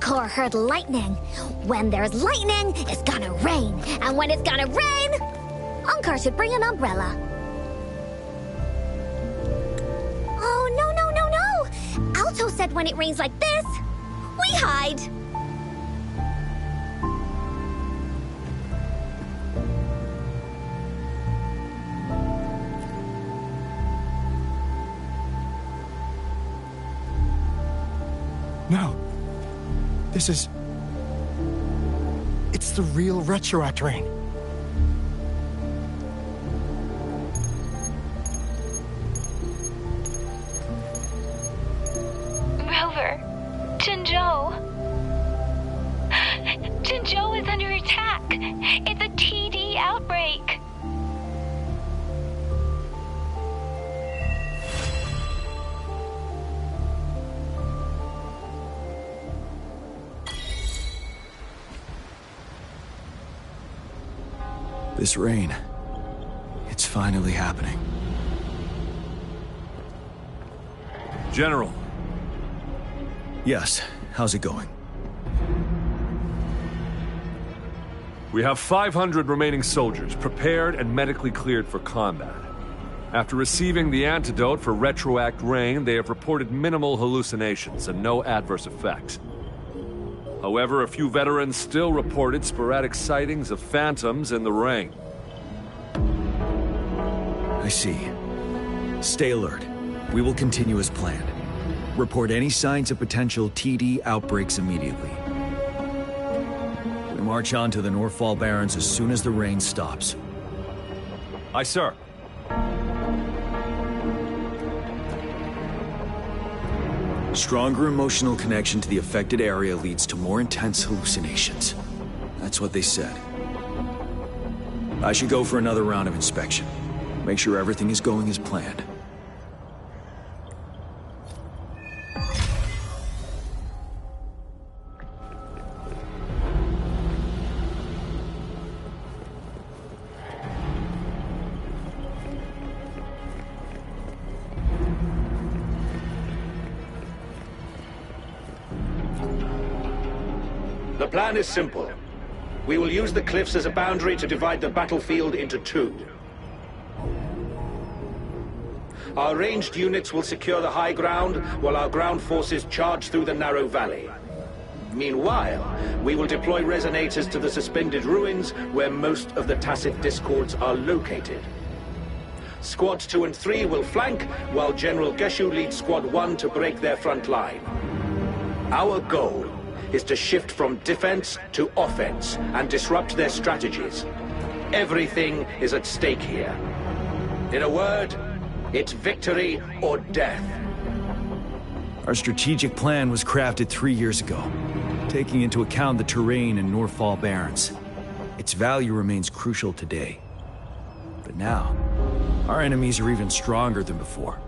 Encore heard lightning. When there's lightning, it's gonna rain. And when it's gonna rain, Encore should bring an umbrella. Oh, no, no, no, no! Alto said when it rains like this, we hide. No. This is... It's the real Retroact rain. Rover. Jinzhou. Jinzhou is under attack. It's a TD outbreak. This rain, it's finally happening. General. Yes, how's it going? We have 500 remaining soldiers, prepared and medically cleared for combat. After receiving the antidote for Retroact rain, they have reported minimal hallucinations and no adverse effects. However, a few veterans still reported sporadic sightings of phantoms in the rain. I see. Stay alert. We will continue as planned. Report any signs of potential TD outbreaks immediately. We march on to the Northfall Barrens as soon as the rain stops. Aye, sir. Stronger emotional connection to the affected area leads to more intense hallucinations. That's what they said. I should go for another round of inspection. Make sure everything is going as planned. The plan is simple. We will use the cliffs as a boundary to divide the battlefield into two. Our ranged units will secure the high ground, while our ground forces charge through the narrow valley. Meanwhile, we will deploy resonators to the suspended ruins, where most of the tacit discords are located. Squads 2 and 3 will flank, while General Geshu leads Squad 1 to break their front line. Our goal is to shift from defense to offense and disrupt their strategies. Everything is at stake here. In a word, it's victory or death. Our strategic plan was crafted 3 years ago, taking into account the terrain in Northfall Barrens. Its value remains crucial today. But now, our enemies are even stronger than before.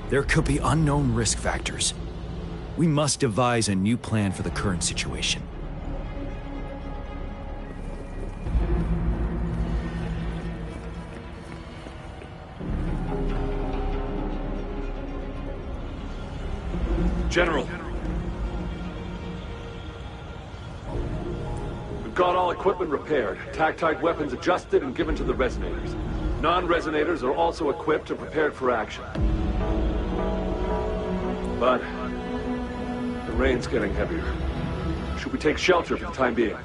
There could be unknown risk factors. We must devise a new plan for the current situation. General. We've got all equipment repaired, tactite weapons adjusted and given to the resonators. Non-resonators are also equipped and prepared for action. But the rain's getting heavier. Should we take shelter for the time being?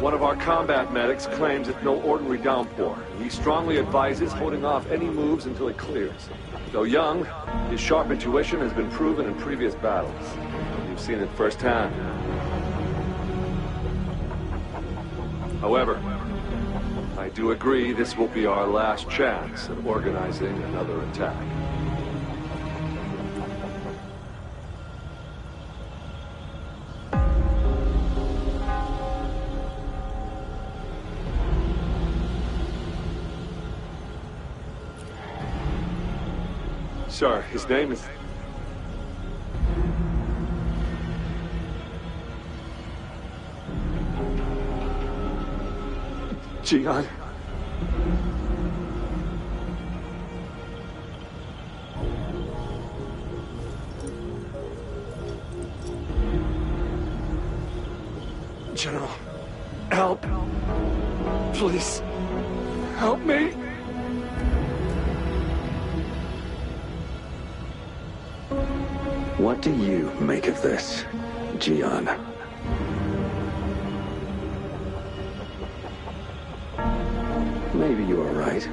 One of our combat medics claims it's no ordinary downpour. He strongly advises holding off any moves until it clears. Though young, his sharp intuition has been proven in previous battles. You've seen it firsthand. However, I do agree this will be our last chance at organizing another attack. Sir, his name is... Jian. General, help. Please, help me. What do you make of this, Gian? Maybe you are right.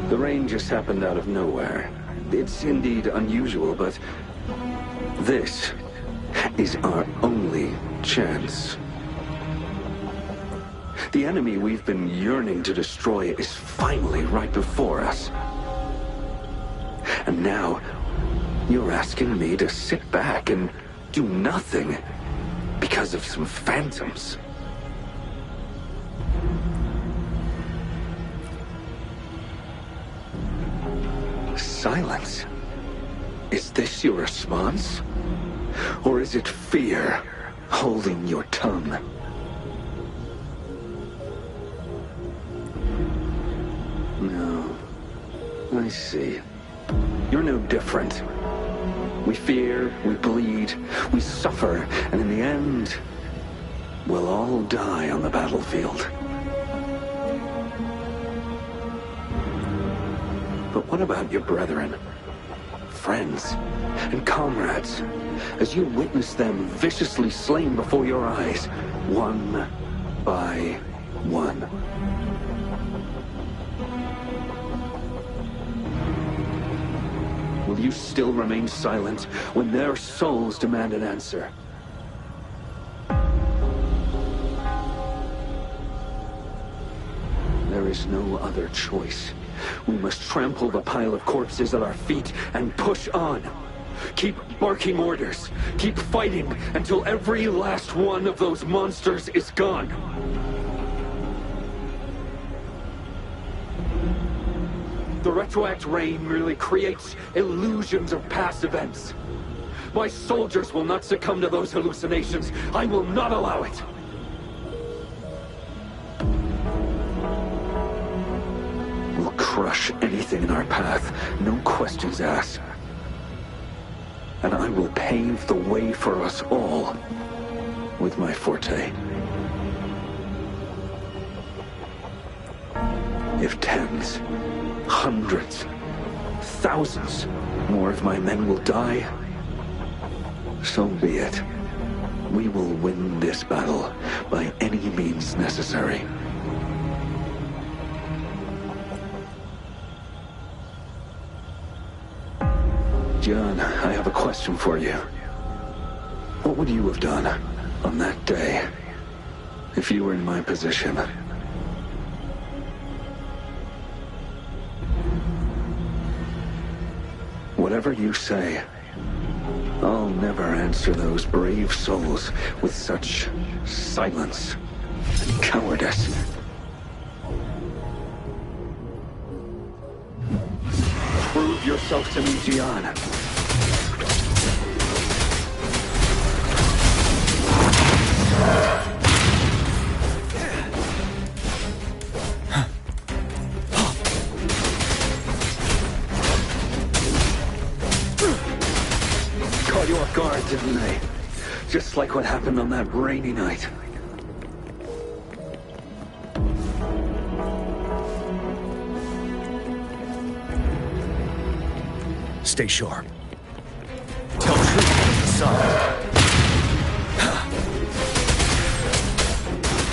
The rain just happened out of nowhere. It's indeed unusual, but this is our only chance. The enemy we've been yearning to destroy is finally right before us. And now, you're asking me to sit back and do nothing because of some phantoms. Silence? Is this your response? Or is it fear holding your tongue? No. I see. You're no different. We fear, we bleed, we suffer, and in the end, we'll all die on the battlefield. But what about your brethren, friends, and comrades, as you witness them viciously slain before your eyes, one by one? Will you still remain silent when their souls demand an answer? There is no other choice. We must trample the pile of corpses at our feet and push on. Keep barking orders. Keep fighting until every last one of those monsters is gone. The retroact rain merely creates illusions of past events. My soldiers will not succumb to those hallucinations. I will not allow it. We'll crush anything in our path, no questions asked. And I will pave the way for us all with my forte. If tens, hundreds, thousands more of my men will die, so be it. We will win this battle by any means necessary. John, I have a question for you. What would you have done on that day if you were in my position? Whatever you say, I'll never answer those brave souls with such silence and cowardice. Prove yourself to me, Gian. Caught you off guard, didn't they? Just like what happened on that rainy night. Stay sharp. Tell truth to the sun.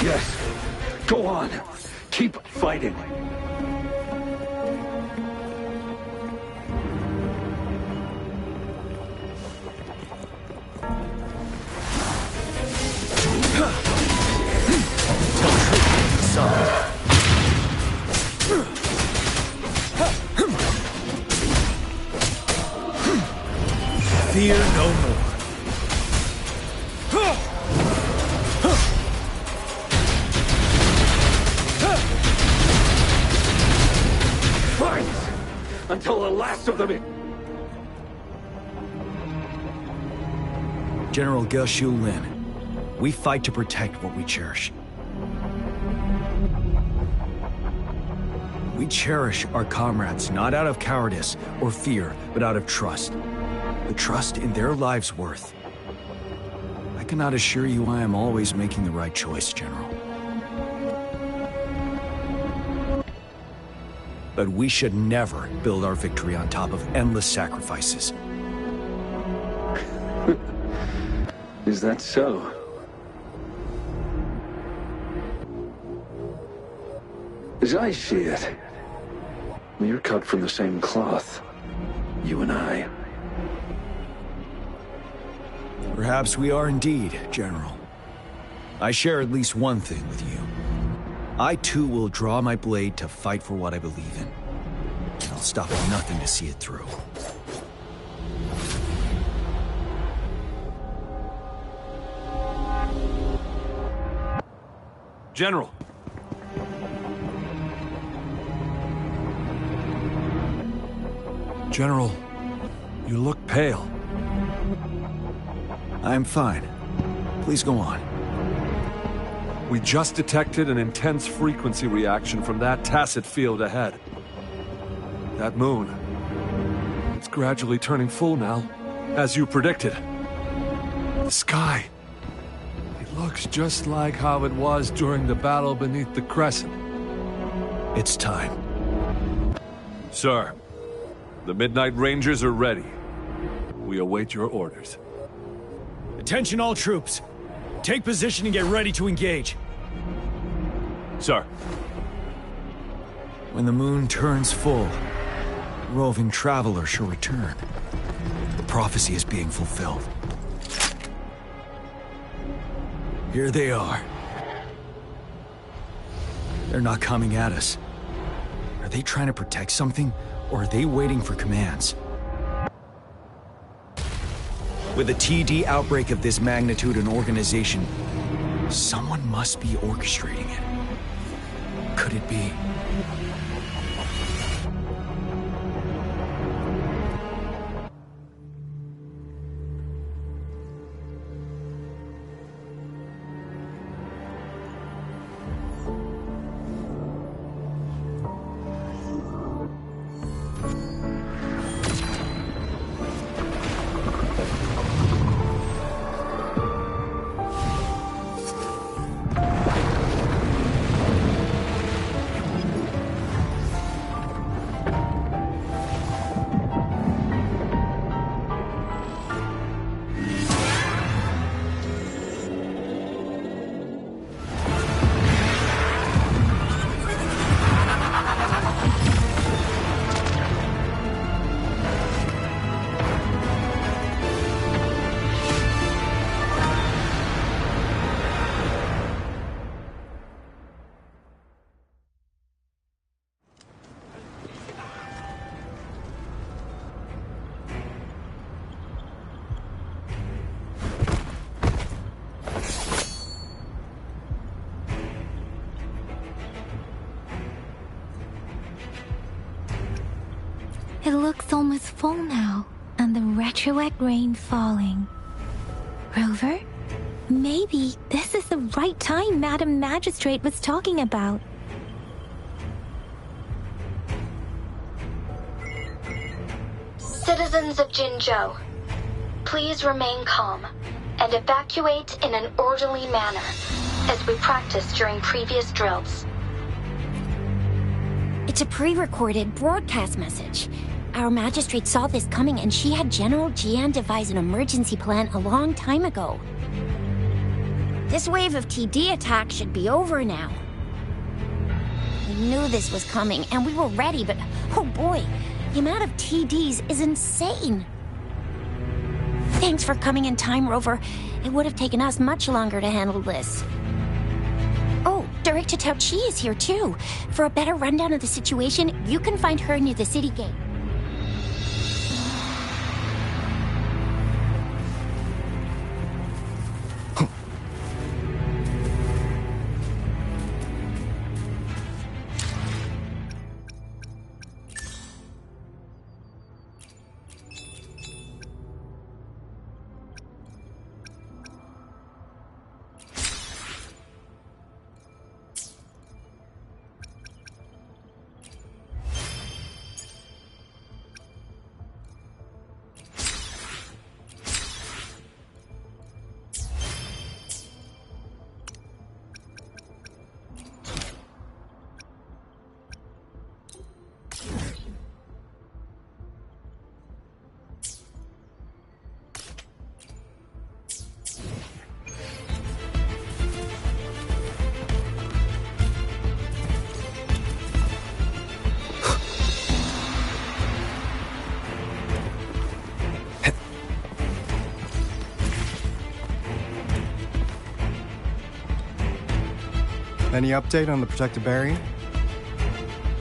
Yes. Go on. Keep fighting. Fear no more. Fight! Until the last of them is... General Ge Lin, we fight to protect what we cherish. We cherish our comrades not out of cowardice or fear, but out of trust. The trust in their lives' worth. cannot assure you I am always making the right choice, General. But we should never build our victory on top of endless sacrifices. Is that so? As I see it, we're cut from the same cloth, you and I. Perhaps we are indeed, General. I share at least one thing with you. I too will draw my blade to fight for what I believe in. And I'll stop at nothing to see it through. General! General, you look pale. I'm fine. Please go on. We just detected an intense frequency reaction from that tacit field ahead. That moon. It's gradually turning full now, as you predicted. The sky. It looks just like how it was during the battle beneath the Crescent. It's time. Sir, the Midnight Rangers are ready. We await your orders. Attention all troops. Take position and get ready to engage. Sir. When the moon turns full, the roving traveler shall return. The prophecy is being fulfilled. Here they are. They're not coming at us. Are they trying to protect something, or are they waiting for commands? With a TD outbreak of this magnitude and organization, someone must be orchestrating it. Could it be? It looks almost full now, and the retroact rain falling. Rover? Maybe this is the right time Madam Magistrate was talking about. Citizens of Jinzhou, please remain calm and evacuate in an orderly manner, as we practiced during previous drills. It's a pre-recorded broadcast message. Our magistrate saw this coming and she had General Jian devise an emergency plan a long time ago. This wave of TD attacks should be over now. We knew this was coming and we were ready, but oh boy, the amount of TDs is insane. Thanks for coming in time, Rover. It would have taken us much longer to handle this. Oh, Director Tao Chi is here too. For a better rundown of the situation, you can find her near the city gate. Any update on the protective barrier?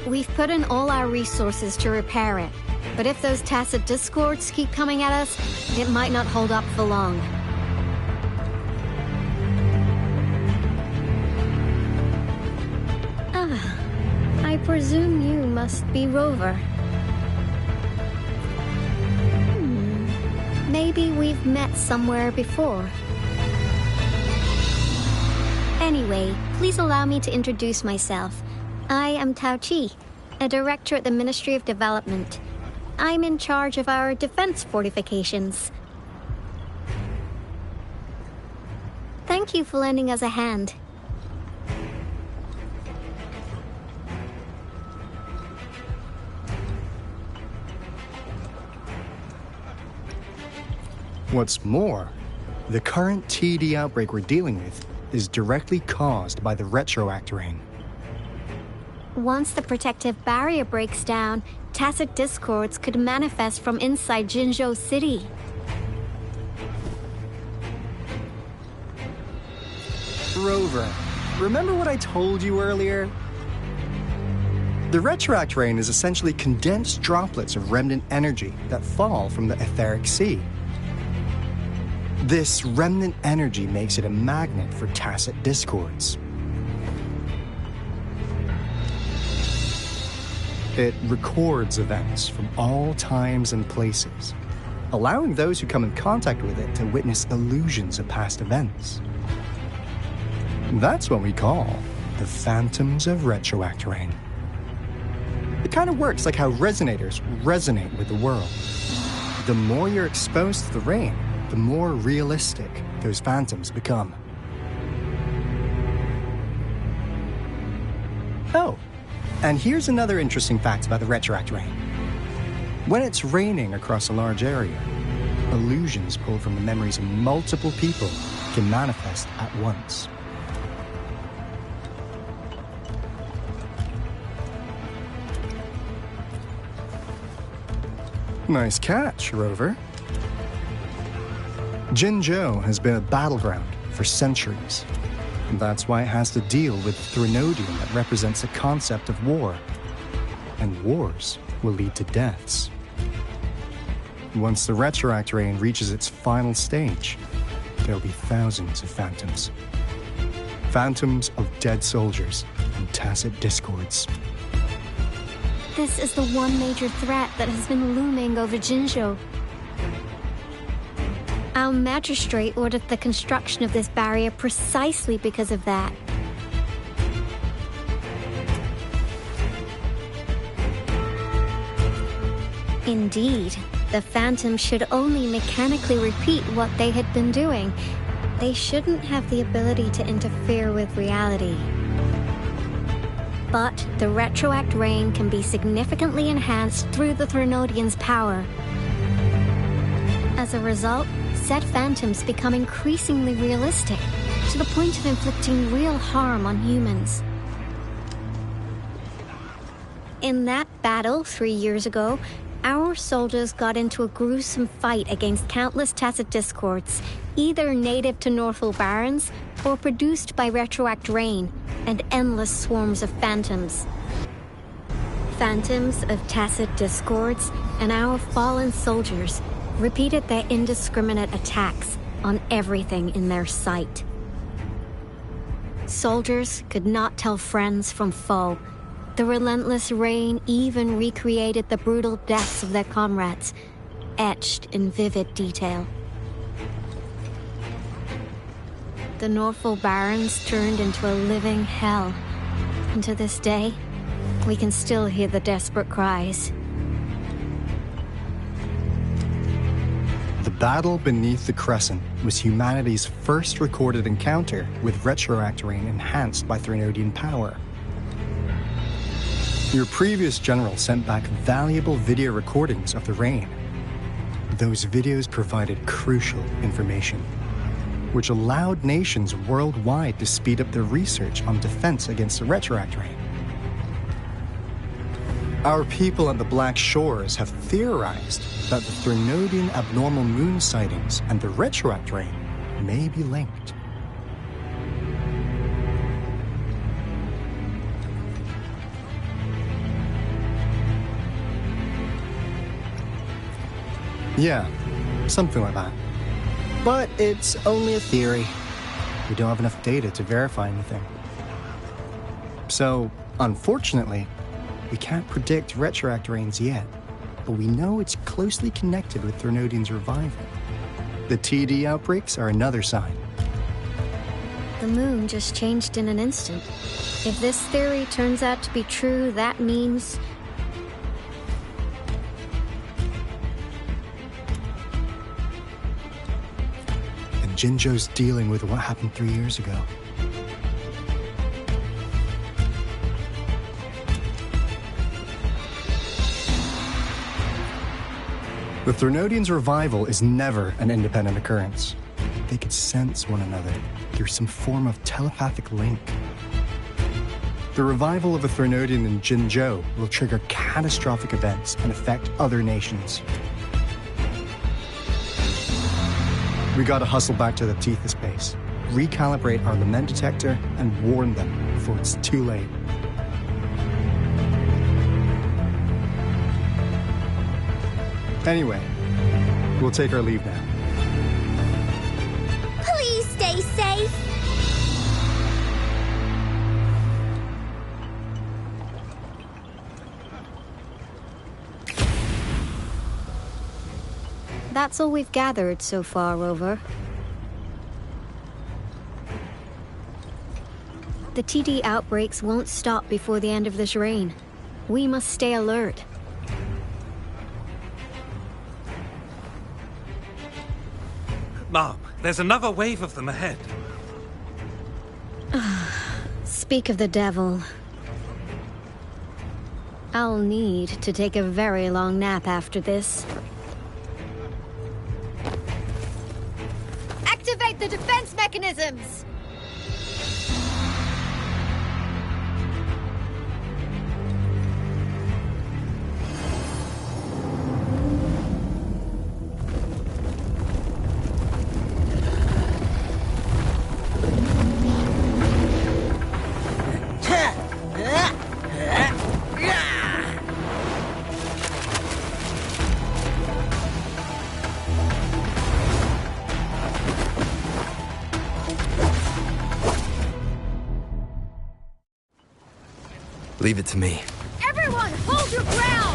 We've put in all our resources to repair it. But if those tacit discords keep coming at us, it might not hold up for long. I presume you must be Rover. Maybe we've met somewhere before. Anyway, please allow me to introduce myself. I am Tao Chi, a director at the Ministry of Development. I'm in charge of our defense fortifications. Thank you for lending us a hand. What's more, the current TD outbreak we're dealing with is directly caused by the retroact rain. Once the protective barrier breaks down, tacit discords could manifest from inside Jinzhou City. Rover, remember what I told you earlier? The retroact rain is essentially condensed droplets of remnant energy that fall from the etheric sea. This remnant energy makes it a magnet for tacit discords. It records events from all times and places, allowing those who come in contact with it to witness illusions of past events. That's what we call the phantoms of retroact rain. It kind of works like how resonators resonate with the world. The more you're exposed to the rain, the more realistic those phantoms become. Oh, and here's another interesting fact about the retroact rain. When it's raining across a large area, illusions pulled from the memories of multiple people can manifest at once. Nice catch, Rover. Jinzhou has been a battleground for centuries. And that's why it has to deal with Threnodium that represents the concept of war. And wars will lead to deaths. Once the retroact rain reaches its final stage, there'll be thousands of phantoms. Phantoms of dead soldiers and tacit discords. This is the one major threat that has been looming over Jinzhou. Our magistrate ordered the construction of this barrier precisely because of that. Indeed, the phantoms should only mechanically repeat what they had been doing. They shouldn't have the ability to interfere with reality. But the retroact rain can be significantly enhanced through the Threnodian's power. As a result, said phantoms become increasingly realistic, to the point of inflicting real harm on humans. In that battle 3 years ago, our soldiers got into a gruesome fight against countless tacit discords, either native to Northwell Barrens or produced by retroact rain and endless swarms of phantoms. Phantoms of tacit discords and our fallen soldiers repeated their indiscriminate attacks on everything in their sight. Soldiers could not tell friends from foe. The relentless rain even recreated the brutal deaths of their comrades, etched in vivid detail. The Northwell Barrens turned into a living hell, and to this day, we can still hear the desperate cries. The battle beneath the Crescent was humanity's first recorded encounter with retroact rain enhanced by Threnodian power. Your previous general sent back valuable video recordings of the rain. Those videos provided crucial information, which allowed nations worldwide to speed up their research on defense against the retroact rain. Our people at the Black Shores have theorized that the Threnodian abnormal moon sightings and the retroact rain may be linked. Yeah, something like that. But it's only a theory. We don't have enough data to verify anything. So, unfortunately, we can't predict retroact rains yet, but we know it's closely connected with Threnodian's revival. The TD outbreaks are another sign. The moon just changed in an instant. If this theory turns out to be true, that means... And Jinzhou's dealing with what happened 3 years ago. The Threnodian's revival is never an independent occurrence. They could sense one another through some form of telepathic link. The revival of a Threnodian in Jinzhou will trigger catastrophic events and affect other nations. We gotta hustle back to the Tethys base, recalibrate our lament detector, and warn them before it's too late. Anyway, we'll take our leave now. Please stay safe. That's all we've gathered so far, Rover. The TD outbreaks won't stop before the end of this reign. We must stay alert. Mom, there's another wave of them ahead. Speak of the devil. I'll need to take a very long nap after this. Activate the defense mechanisms! Leave it to me. Everyone, hold your ground!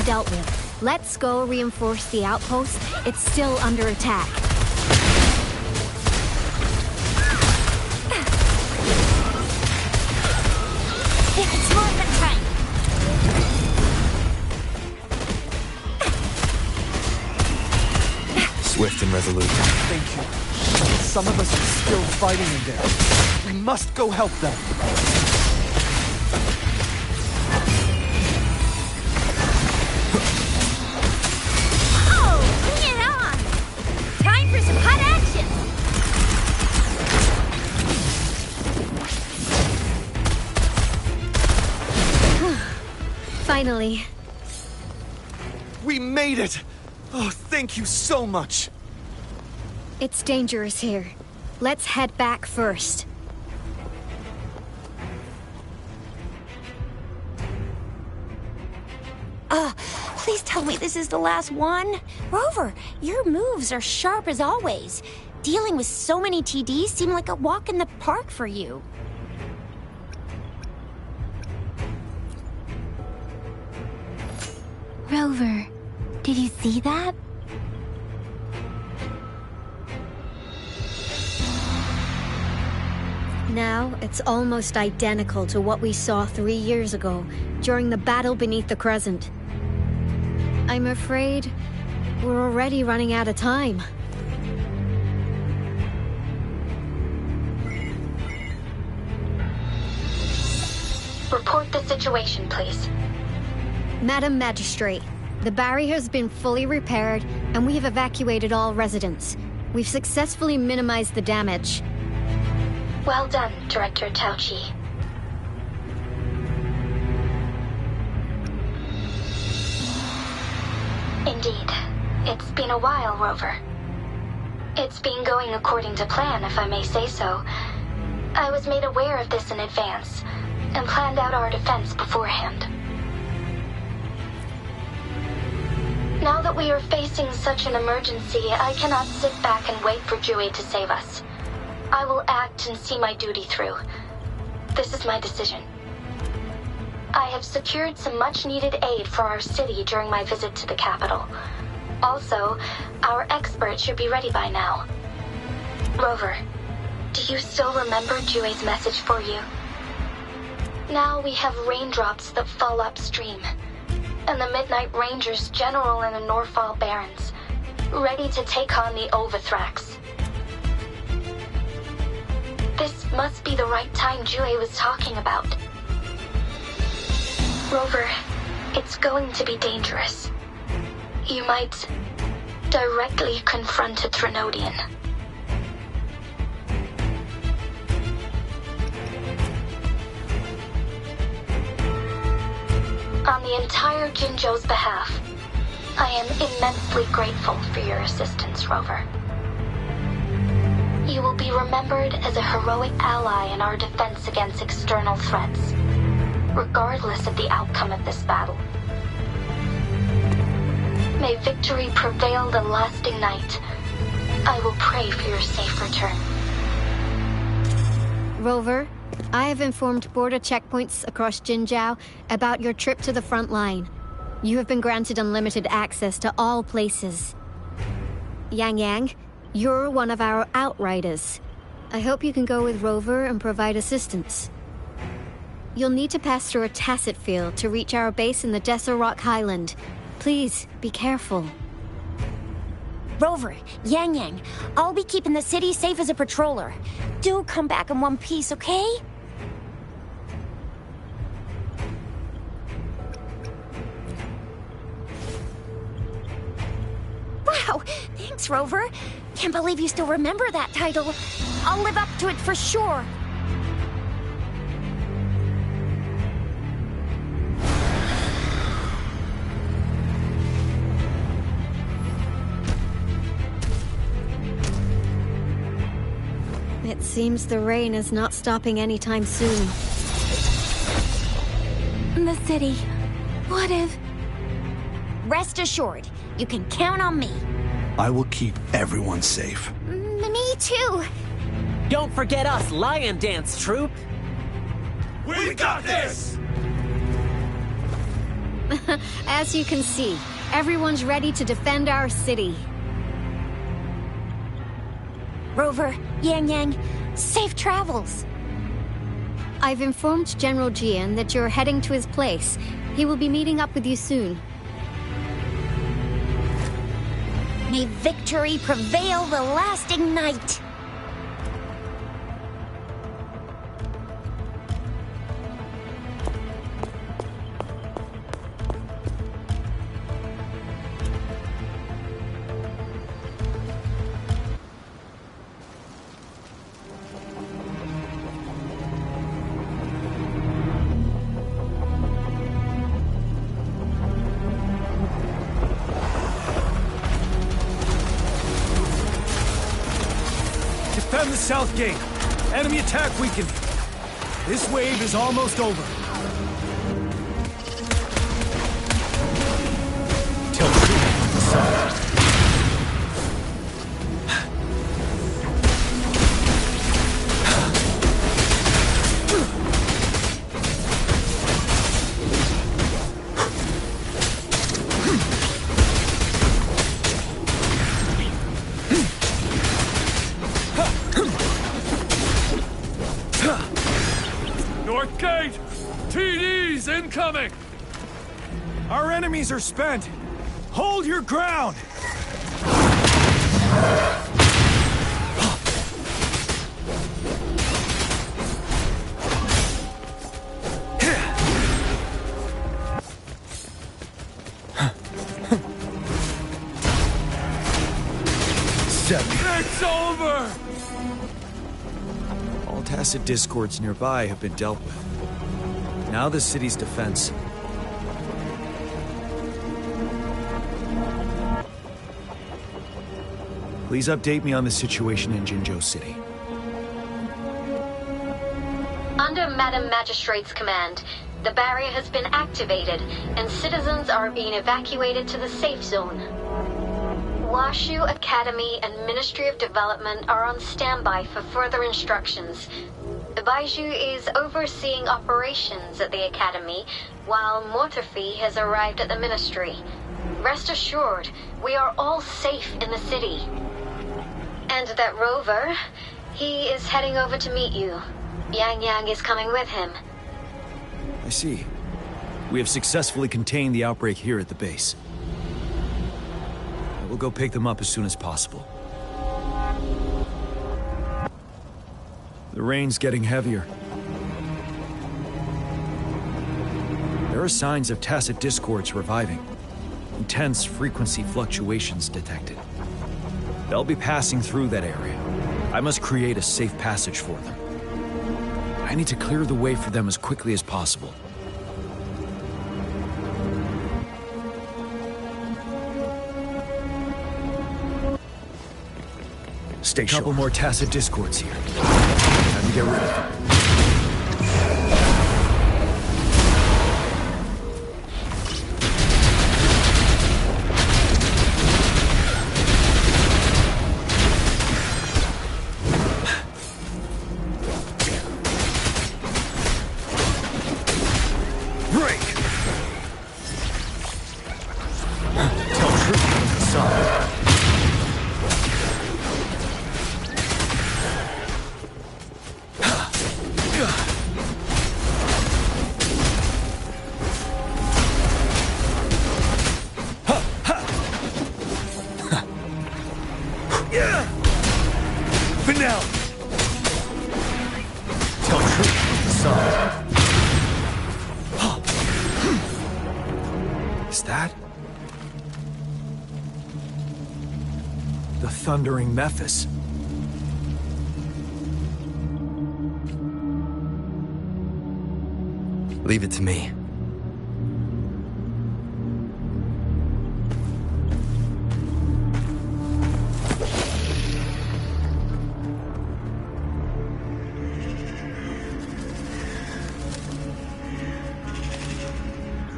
Dealt with. Let's go reinforce the outpost. It's still under attack. It's more than time. Swift and resolute. Thank you. Some of us are still fighting in there. We must go help them. Finally. We made it! Oh, thank you so much! It's dangerous here. Let's head back first. Please tell me this is the last one. Rover, your moves are sharp as always. Dealing with so many TDs seemed like a walk in the park for you. Rover, did you see that? Now, it's almost identical to what we saw 3 years ago, during the battle beneath the Crescent. I'm afraid we're already running out of time. Report the situation, please. Madam Magistrate, The barrier has been fully repaired, and we have evacuated all residents. We've successfully minimized the damage. Well done, Director Tauchi. Indeed. It's been a while, Rover. It's been going according to plan, if I may say so. I was made aware of this in advance, and planned out our defense beforehand. Now that we are facing such an emergency, I cannot sit back and wait for Jue to save us. I will act and see my duty through. This is my decision. I have secured some much-needed aid for our city during my visit to the capital. Also, our expert should be ready by now. Rover, do you still remember Jue's message for you? Now we have raindrops that fall upstream, and the Midnight Rangers general in the Norfall Barrens, ready to take on the Overthrax. This must be the right time Jue was talking about. Rover, it's going to be dangerous. You might directly confront a Trinodian. On the entire Jinzhou's behalf, I am immensely grateful for your assistance, Rover. You will be remembered as a heroic ally in our defense against external threats, regardless of the outcome of this battle. May victory prevail the lasting night. I will pray for your safe return. Rover, I have informed border checkpoints across Jinzhou about your trip to the front line. You have been granted unlimited access to all places. Yang Yang, you're one of our outriders. I hope you can go with Rover and provide assistance. You'll need to pass through a tacit field to reach our base in the Desert Rock Highland. Please, be careful. Rover, Yang Yang, I'll be keeping the city safe as a patroller. Do come back in one piece, okay? Wow, thanks, Rover. Can't believe you still remember that title. I'll live up to it for sure. It seems the rain is not stopping anytime soon. The city. What if... Rest assured, you can count on me. I will keep everyone safe. Me too. Don't forget us, Lion Dance Troop. We got this! As you can see, everyone's ready to defend our city. Rover, Yang Yang, safe travels. I've informed General Jian that you're heading to his place. He will be meeting up with you soon. May victory prevail the lasting night. Defend the south gate. Enemy attack weakened. This wave is almost over. Till the sun. North Gate! TD's incoming! Our enemies are spent. Hold your ground! over! All tacit discords nearby have been dealt with. Now the city's defense. Please update me on the situation in Jinzhou City. Under Madam Magistrate's command, the barrier has been activated, and citizens are being evacuated to the safe zone. Washu Academy and Ministry of Development are on standby for further instructions. Baiju is overseeing operations at the Academy, while Mortefi has arrived at the Ministry. Rest assured, we are all safe in the city. And that Rover, he is heading over to meet you. Yang Yang is coming with him. I see. We have successfully contained the outbreak here at the base. I will go pick them up as soon as possible. The rain's getting heavier. There are signs of tacit discords reviving. Intense frequency fluctuations detected. They'll be passing through that area. I must create a safe passage for them. I need to clear the way for them as quickly as possible. Stay sharp. A couple more tacit discords here. Time to get rid of them. Thundering Memphis. Leave it to me.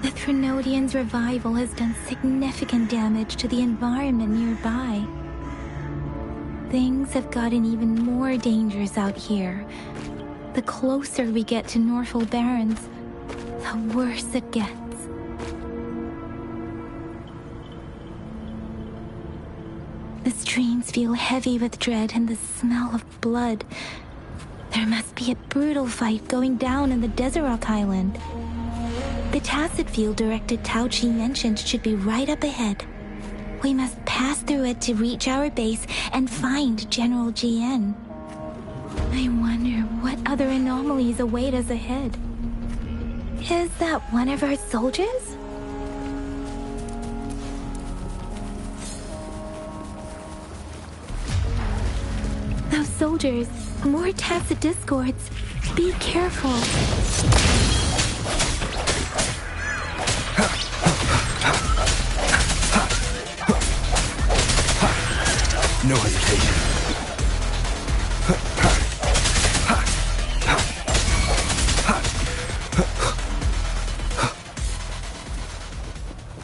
The Threnodian's revival has done significant damage to the environment nearby. Things have gotten even more dangerous out here. The closer we get to Northfall Barrens, the worse it gets. The streams feel heavy with dread and the smell of blood. There must be a brutal fight going down in the Desert Island. The tacit field Director Tao Chi mentioned should be right up ahead. We must pass through it to reach our base and find General GN. I wonder what other anomalies await us ahead. Is that one of our soldiers? Those soldiers, more tacit discords. Be careful. No hesitation.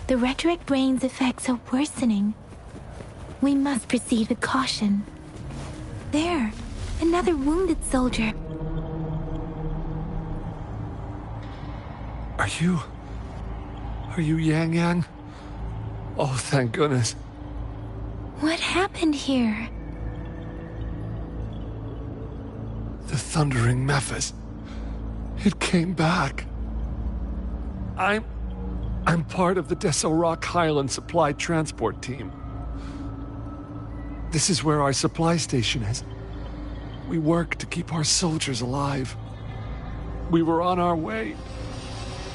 The rhetoric brain's effects are worsening. We must proceed with caution. There, another wounded soldier. Are you Yang Yang? Oh, thank goodness. What happened here? The Thundering Memphis. It came back. I'm part of the Deso Rock Highland Supply Transport Team. This is where our supply station is. We work to keep our soldiers alive. We were on our way.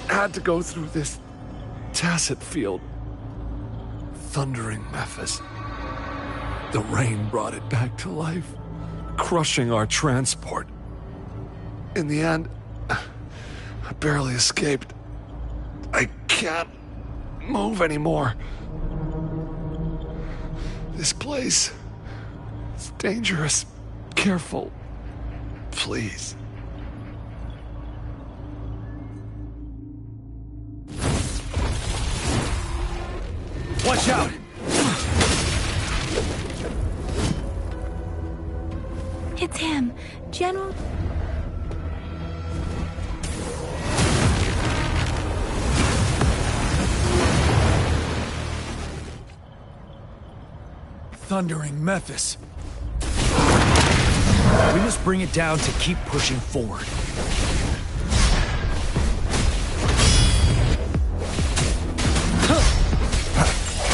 Had to go through this tacit field. Thundering Memphis. The rain brought it back to life, crushing our transport. In the end, I barely escaped. I can't move anymore. This place is dangerous. Careful, please. Watch out! It's him, General. Thundering Memphis. We must bring it down to keep pushing forward.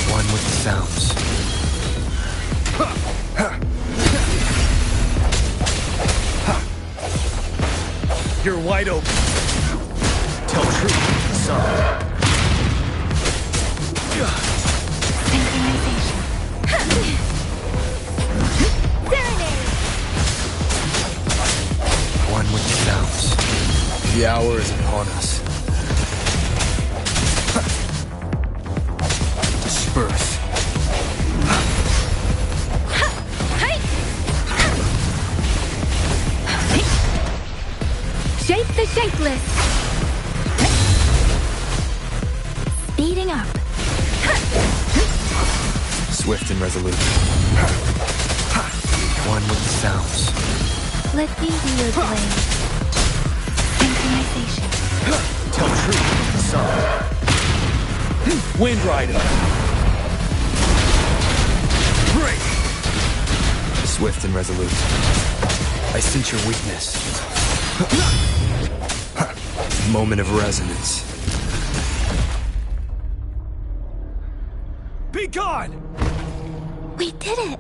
One with the sounds. You're wide open. Tell truth, son. One with the sounds. The hour is upon us. Disperse. Shape the shapeless. Speeding up. Swift and resolute. One with the sounds. Let me be your blade. Synchronization. Tell truth, son. Wind Rider. Break. Swift and resolute. I sense your weakness. Moment of resonance. Be gone! We did it!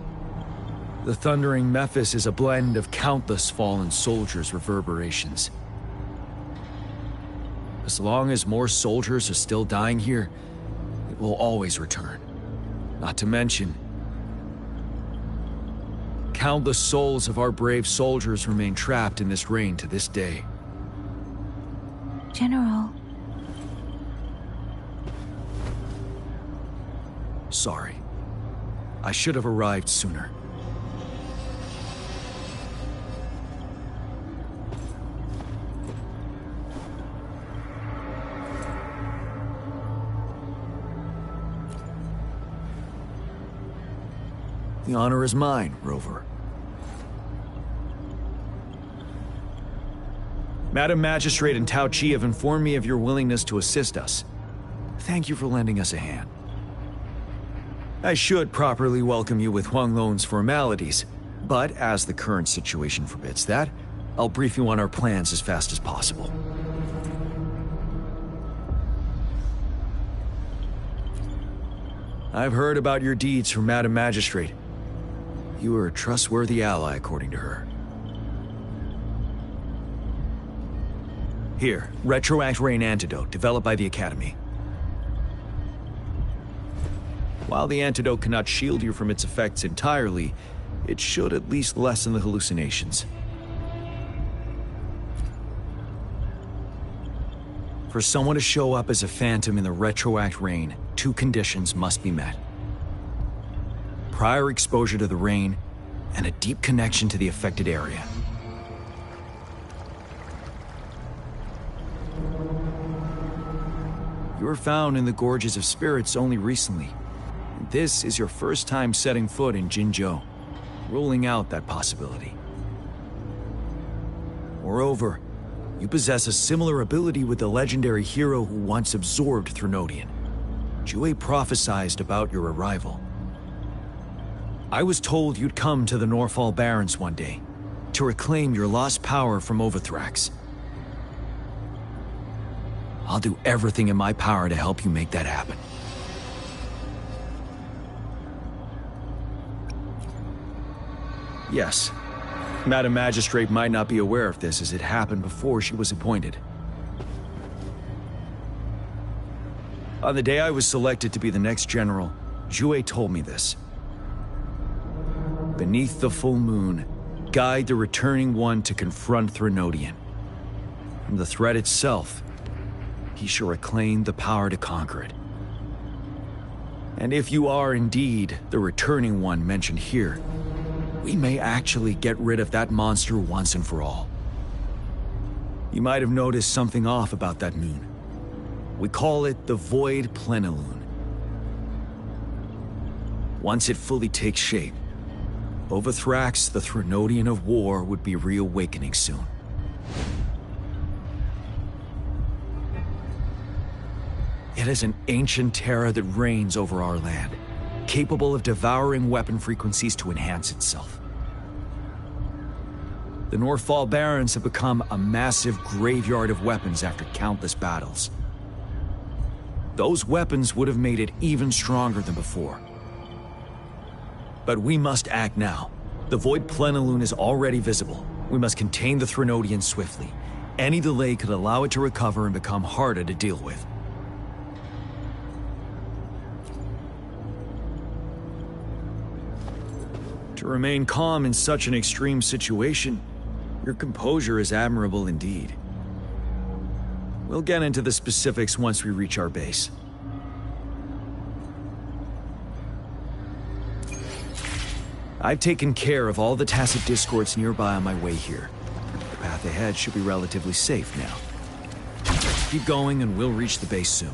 The Thundering Memphis is a blend of countless fallen soldiers' reverberations. As long as more soldiers are still dying here, it will always return. Not to mention, countless souls of our brave soldiers remain trapped in this rain to this day. General. Sorry. I should have arrived sooner. The honor is mine, Rover. Madam Magistrate and Tao Chi have informed me of your willingness to assist us. Thank you for lending us a hand. I should properly welcome you with Huang Lon's formalities, but as the current situation forbids that, I'll brief you on our plans as fast as possible. I've heard about your deeds from Madam Magistrate. You are a trustworthy ally, according to her. Here, Retroact Rain Antidote, developed by the Academy. While the antidote cannot shield you from its effects entirely, it should at least lessen the hallucinations. For someone to show up as a phantom in the Retroact Rain, 2 conditions must be met. Prior exposure to the rain, and a deep connection to the affected area. You were found in the Gorges of Spirits only recently. This is your first time setting foot in Jinzhou, ruling out that possibility. Moreover, you possess a similar ability with the legendary hero who once absorbed Threnodian. Jue prophesied about your arrival. I was told you'd come to the Norfall Barrens one day, to reclaim your lost power from Overthrax. I'll do everything in my power to help you make that happen. Yes, Madam Magistrate might not be aware of this as it happened before she was appointed. On the day I was selected to be the next general, Jue told me this. beneath the full moon, guide the returning one to confront Threnodian. From the threat itself, he shall reclaim the power to conquer it. And if you are indeed the returning one mentioned here, we may actually get rid of that monster once and for all. You might have noticed something off about that moon. We call it the Void Plenilune. Once it fully takes shape, Overthrax, the Threnodian of War, would be reawakening soon. It is an ancient terror that reigns over our land, capable of devouring weapon frequencies to enhance itself. The Northfall Barrens have become a massive graveyard of weapons after countless battles. Those weapons would have made it even stronger than before. But we must act now. The Void Plenilune is already visible. We must contain the Threnodian swiftly. Any delay could allow it to recover and become harder to deal with. To remain calm in such an extreme situation, your composure is admirable indeed. We'll get into the specifics once we reach our base. I've taken care of all the tacit discords nearby on my way here. The path ahead should be relatively safe now. Keep going and we'll reach the base soon.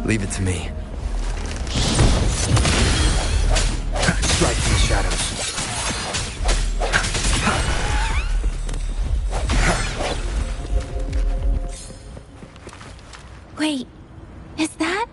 Leave it to me. Strike from the shadows. Wait, is that?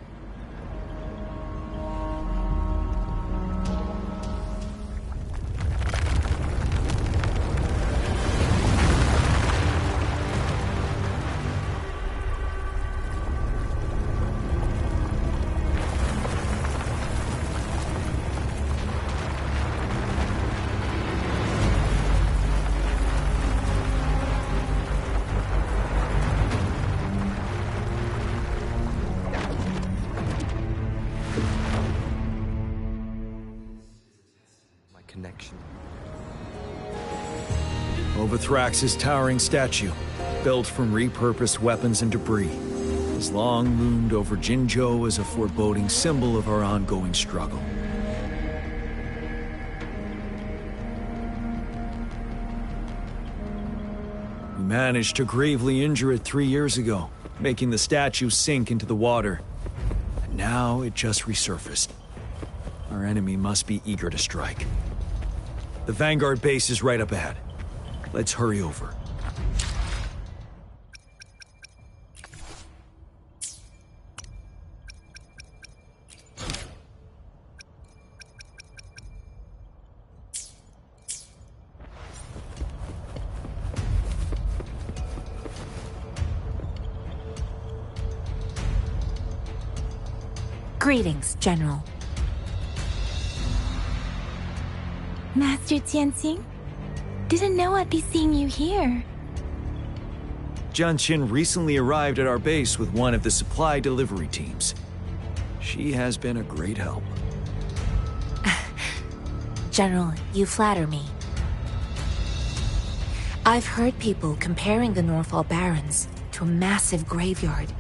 Overthrax's towering statue, built from repurposed weapons and debris, has long loomed over Jinzhou as a foreboding symbol of our ongoing struggle. We managed to gravely injure it 3 years ago, making the statue sink into the water. And now it just resurfaced. Our enemy must be eager to strike. The Vanguard base is right up ahead. Let's hurry over. Greetings, General. Master Tianxing? Didn't know I'd be seeing you here. Jianqin recently arrived at our base with one of the supply delivery teams. She has been a great help. General, you flatter me. I've heard people comparing the Northfall Barrens to a massive graveyard.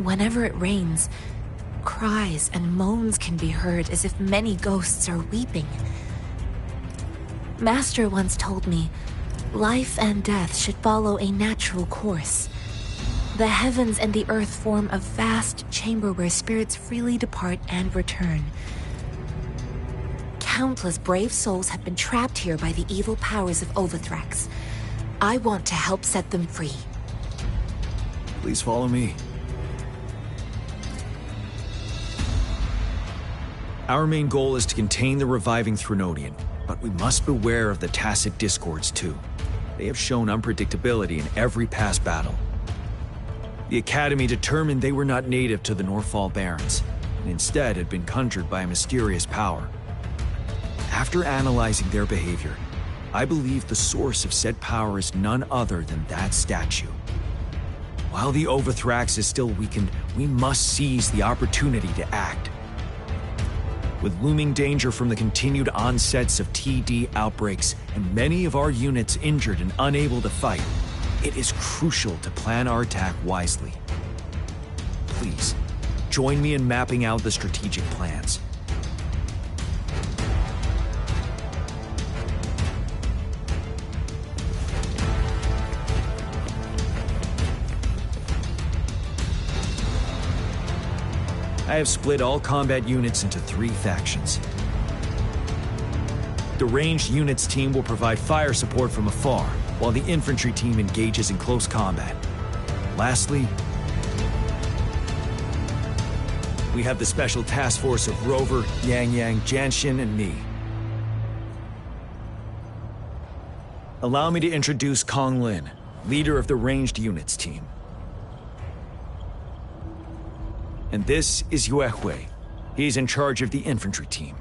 Whenever it rains, cries and moans can be heard as if many ghosts are weeping. Master once told me, life and death should follow a natural course. The heavens and the earth form a vast chamber where spirits freely depart and return. Countless brave souls have been trapped here by the evil powers of Overthrax. I want to help set them free. Please follow me. Our main goal is to contain the reviving Threnodian. But we must beware of the tacit discords too. They have shown unpredictability in every past battle. The Academy determined they were not native to the Northfall Barrens, and instead had been conjured by a mysterious power. After analyzing their behavior, I believe the source of said power is none other than that statue. While the Overthrax is still weakened, we must seize the opportunity to act. With looming danger from the continued onsets of TD outbreaks and many of our units injured and unable to fight, it is crucial to plan our attack wisely. Please, join me in mapping out the strategic plans. I have split all combat units into 3 factions. The ranged units team will provide fire support from afar, while the infantry team engages in close combat. Lastly, we have the special task force of Rover, Yang Yang, Janshin, and me. Allow me to introduce Kong Lin, leader of the ranged units team. And this is Yue Hui. He's in charge of the infantry team.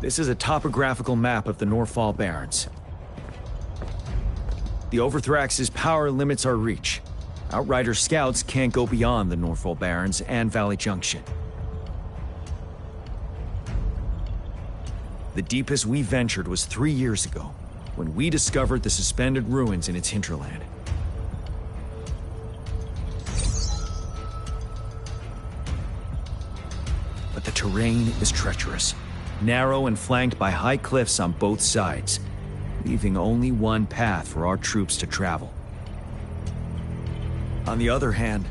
This is a topographical map of the Norfall Barrens. The Overthrax's power limits our reach. Outrider scouts can't go beyond the Norfall Barrens and Valley Junction. The deepest we ventured was 3 years ago, when we discovered the suspended ruins in its hinterland. But the terrain is treacherous, narrow and flanked by high cliffs on both sides, leaving only one path for our troops to travel. On the other hand,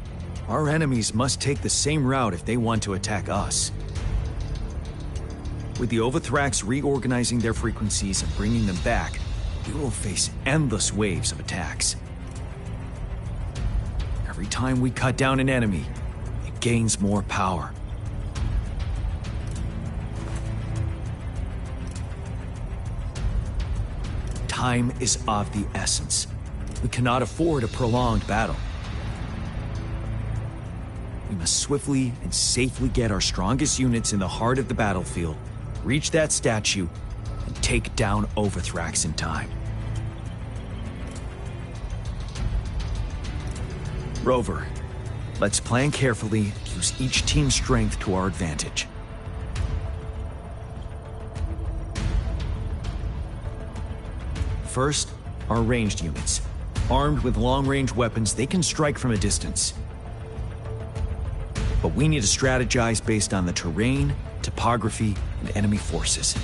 our enemies must take the same route if they want to attack us. With the Overthrax reorganizing their frequencies and bringing them back, we will face endless waves of attacks. Every time we cut down an enemy, it gains more power. Time is of the essence. We cannot afford a prolonged battle. We must swiftly and safely get our strongest units in the heart of the battlefield, reach that statue, and take down Overthrax in time. Rover, let's plan carefully, use each team's strength to our advantage. First, our ranged units. Armed with long-range weapons, they can strike from a distance. But we need to strategize based on the terrain, topography, and enemy forces.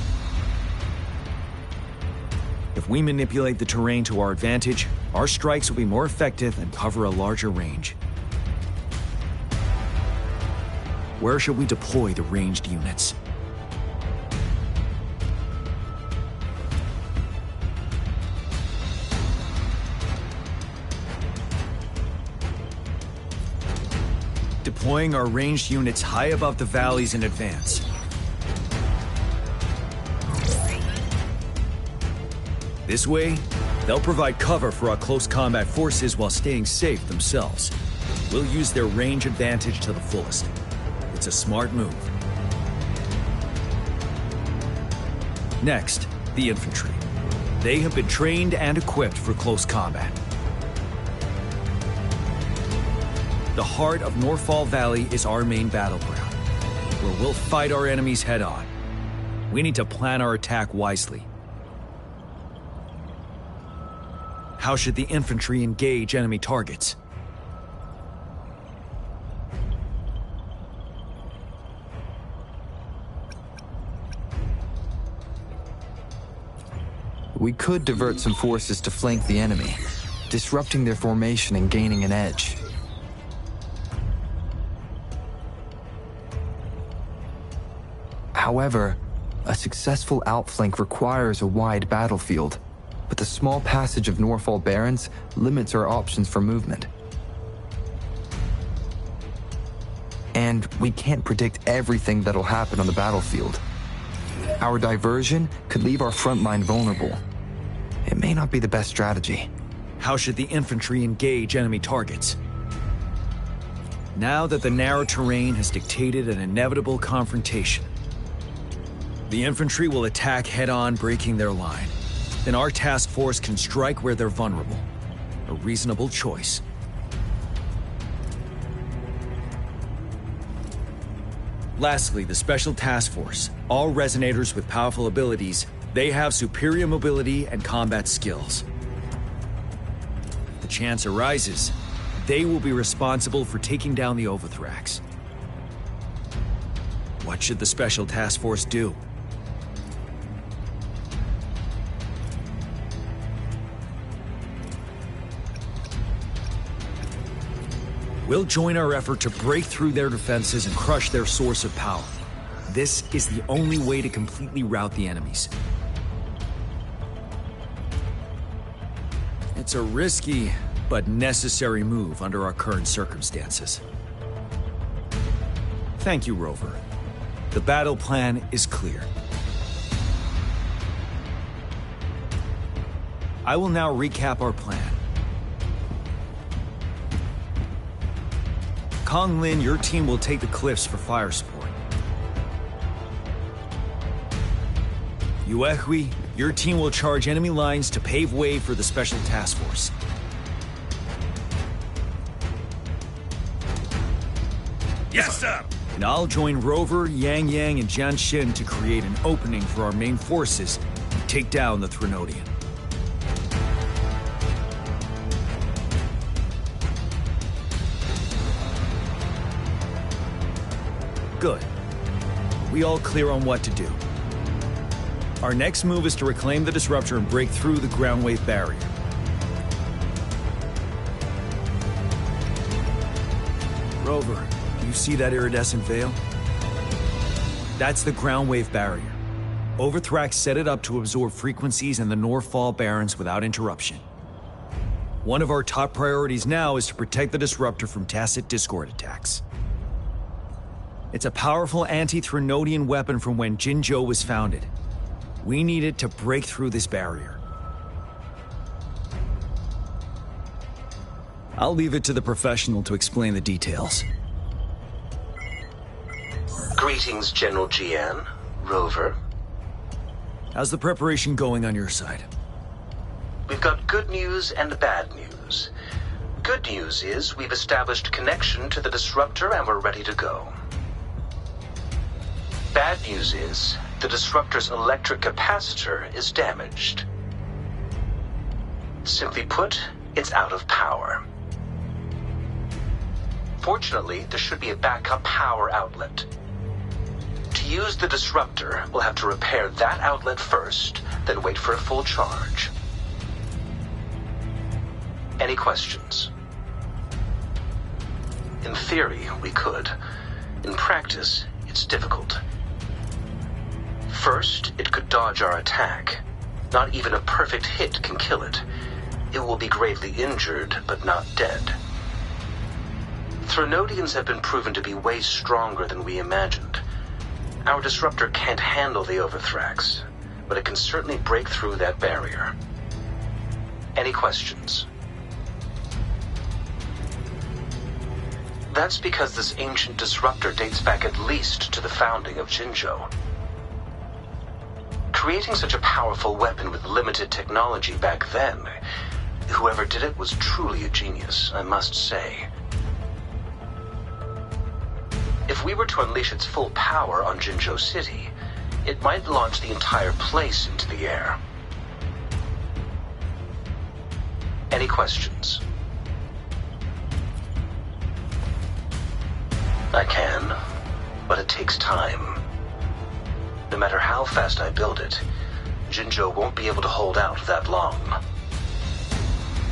If we manipulate the terrain to our advantage, our strikes will be more effective and cover a larger range. Where should we deploy the ranged units? Deploying our ranged units high above the valleys in advance. This way, they'll provide cover for our close combat forces while staying safe themselves. We'll use their range advantage to the fullest. It's a smart move. Next, the infantry. They have been trained and equipped for close combat. The heart of Norfall Valley is our main battleground, where we'll fight our enemies head-on. We need to plan our attack wisely. How should the infantry engage enemy targets? We could divert some forces to flank the enemy, disrupting their formation and gaining an edge. However, a successful outflank requires a wide battlefield, but the small passage of Norfall Barrens limits our options for movement. And we can't predict everything that'll happen on the battlefield. Our diversion could leave our front line vulnerable. It may not be the best strategy. How should the infantry engage enemy targets? Now that the narrow terrain has dictated an inevitable confrontation, The infantry will attack head-on, breaking their line. Then our task force can strike where they're vulnerable. A reasonable choice. Lastly, the Special Task Force. All resonators with powerful abilities, they have superior mobility and combat skills. If the chance arises, they will be responsible for taking down the Overthrax. What should the Special Task Force do? We'll join our effort to break through their defenses and crush their source of power. This is the only way to completely rout the enemies. It's a risky, but necessary move under our current circumstances. Thank you, Rover. The battle plan is clear. I will now recap our plan. Kong Lin, your team will take the cliffs for fire support. Yuehui, your team will charge enemy lines to pave way for the Special Task Force. Yes, sir! And I'll join Rover, Yang Yang, and Jian Xin to create an opening for our main forces and take down the Threnodian. Good. We all clear on what to do. Our next move is to reclaim the Disruptor and break through the ground wave barrier. Rover, do you see that iridescent veil? That's the ground wave barrier. Overthrax set it up to absorb frequencies in the Northfall Barrens without interruption. One of our top priorities now is to protect the Disruptor from Tacit Discord attacks. It's a powerful anti-Threnodian weapon from when Jinzhou was founded. We need it to break through this barrier. I'll leave it to the professional to explain the details. Greetings, General Jian. Rover. How's the preparation going on your side? We've got good news and bad news. Good news is we've established connection to the Disruptor and we're ready to go. Bad news is, the Disruptor's electric capacitor is damaged. Simply put, it's out of power. Fortunately, there should be a backup power outlet. To use the Disruptor, we'll have to repair that outlet first, then wait for a full charge. Any questions? In theory, we could. In practice, it's difficult. First, it could dodge our attack. Not even a perfect hit can kill it. It will be gravely injured, but not dead. Threnodians have been proven to be way stronger than we imagined. Our Disruptor can't handle the Overthrax, but it can certainly break through that barrier. Any questions? That's because this ancient Disruptor dates back at least to the founding of Jinzhou. Creating such a powerful weapon with limited technology back then, whoever did it was truly a genius, I must say. If we were to unleash its full power on Jinzhou City, it might launch the entire place into the air. Any questions? I can, but it takes time. No matter how fast I build it, Jinzhou won't be able to hold out that long.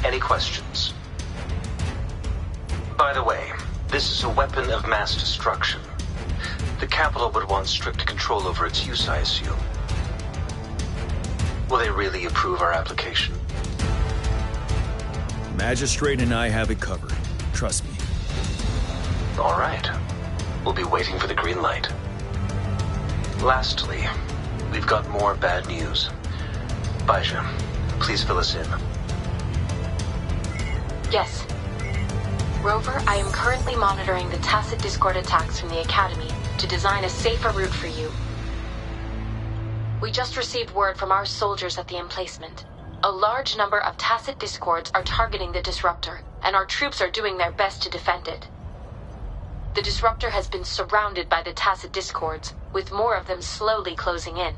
Any questions? By the way, this is a weapon of mass destruction. The capital would want strict control over its use, I assume. Will they really approve our application? Magistrate and I have it covered. Trust me. All right. We'll be waiting for the green light. Lastly, we've got more bad news. Baizha, please fill us in. Yes. Rover, I am currently monitoring the Tacit Discord attacks from the Academy to design a safer route for you. We just received word from our soldiers at the emplacement. A large number of Tacet Discords are targeting the Disruptor, and our troops are doing their best to defend it. The Disruptor has been surrounded by the Tacet Discords, with more of them slowly closing in.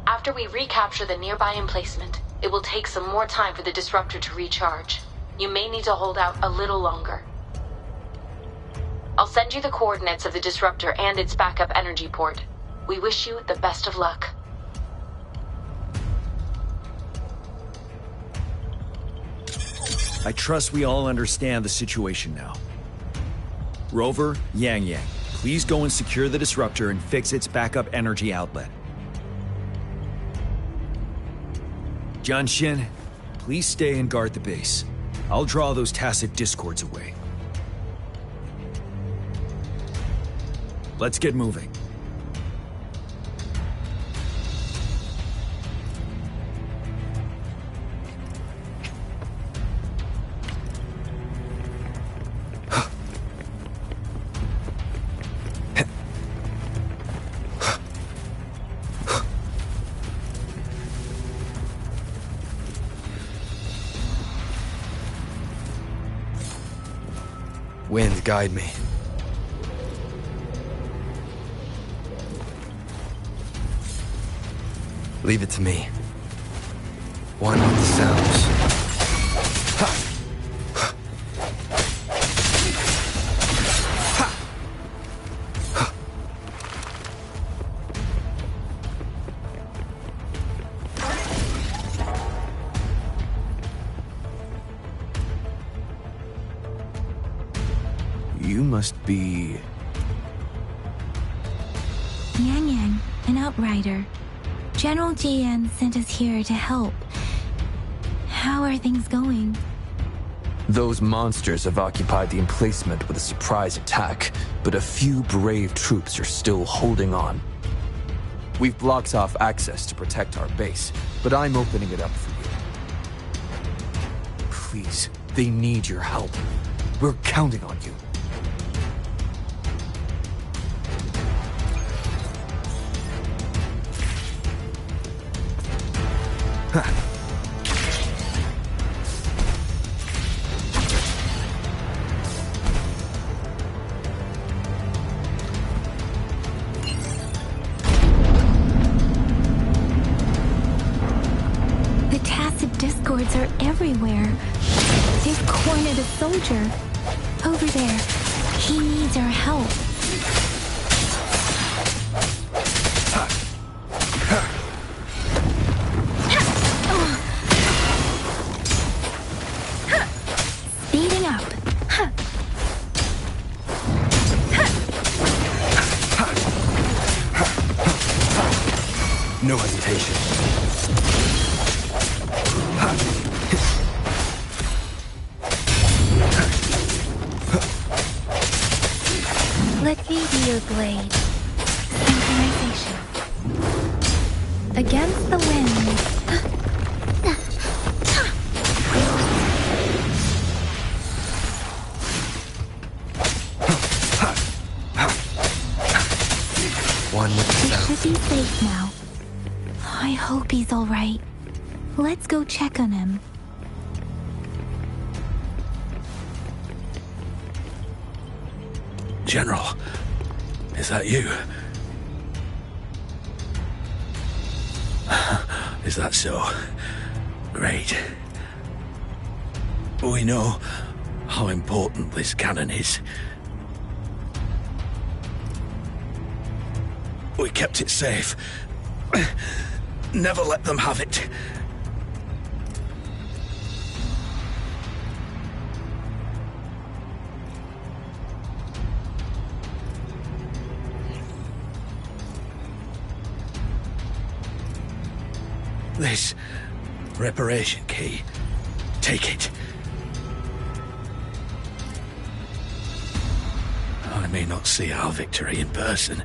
After we recapture the nearby emplacement, it will take some more time for the Disruptor to recharge. You may need to hold out a little longer. I'll send you the coordinates of the Disruptor and its backup energy port. We wish you the best of luck. I trust we all understand the situation now. Rover, Yang Yang, please go and secure the Disruptor and fix its backup energy outlet. Jianshin, please stay and guard the base. I'll draw those Tacet Discords away. Let's get moving. Wind, guide me. Leave it to me. One with the sounds. You must be... Yang Yang, an outrider. General GN sent us here to help. How are things going? Those monsters have occupied the emplacement with a surprise attack, but a few brave troops are still holding on. We've blocked off access to protect our base, but I'm opening it up for you. Please, they need your help. We're counting on you. The Tacet Discords are everywhere. They've cornered a soldier. Over there. He needs our help. Speeding up. No hesitation. Let me be your blade. Synchronization. Against the wind. One with the sound. He should be safe now. I hope he's all right. Let's go check on him. General, is that you? Is that so? Great. We know how important this cannon is. We kept it safe. Never let them have it. This reparation key. Take it. I may not see our victory in person,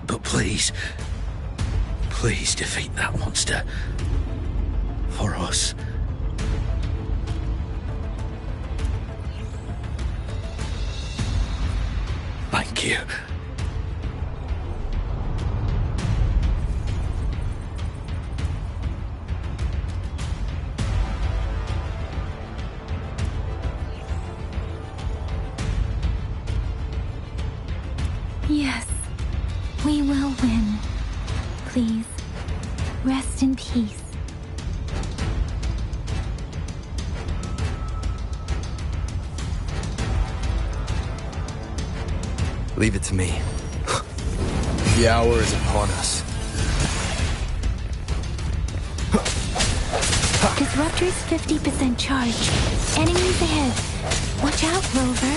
but please, please defeat that monster. For us. Thank you. Yes, we will win. Please, rest in peace. Leave it to me. The hour is upon us. Disruptor's 50% charge. Enemies ahead. Watch out, Rover.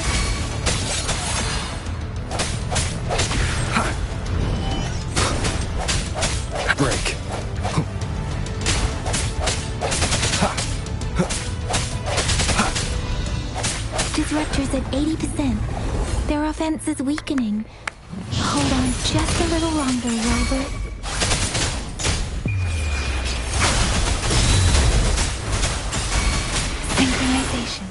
Break. Disruptor's at 80%. Their offense is weakening. Hold on just a little longer, Rover. Synchronization.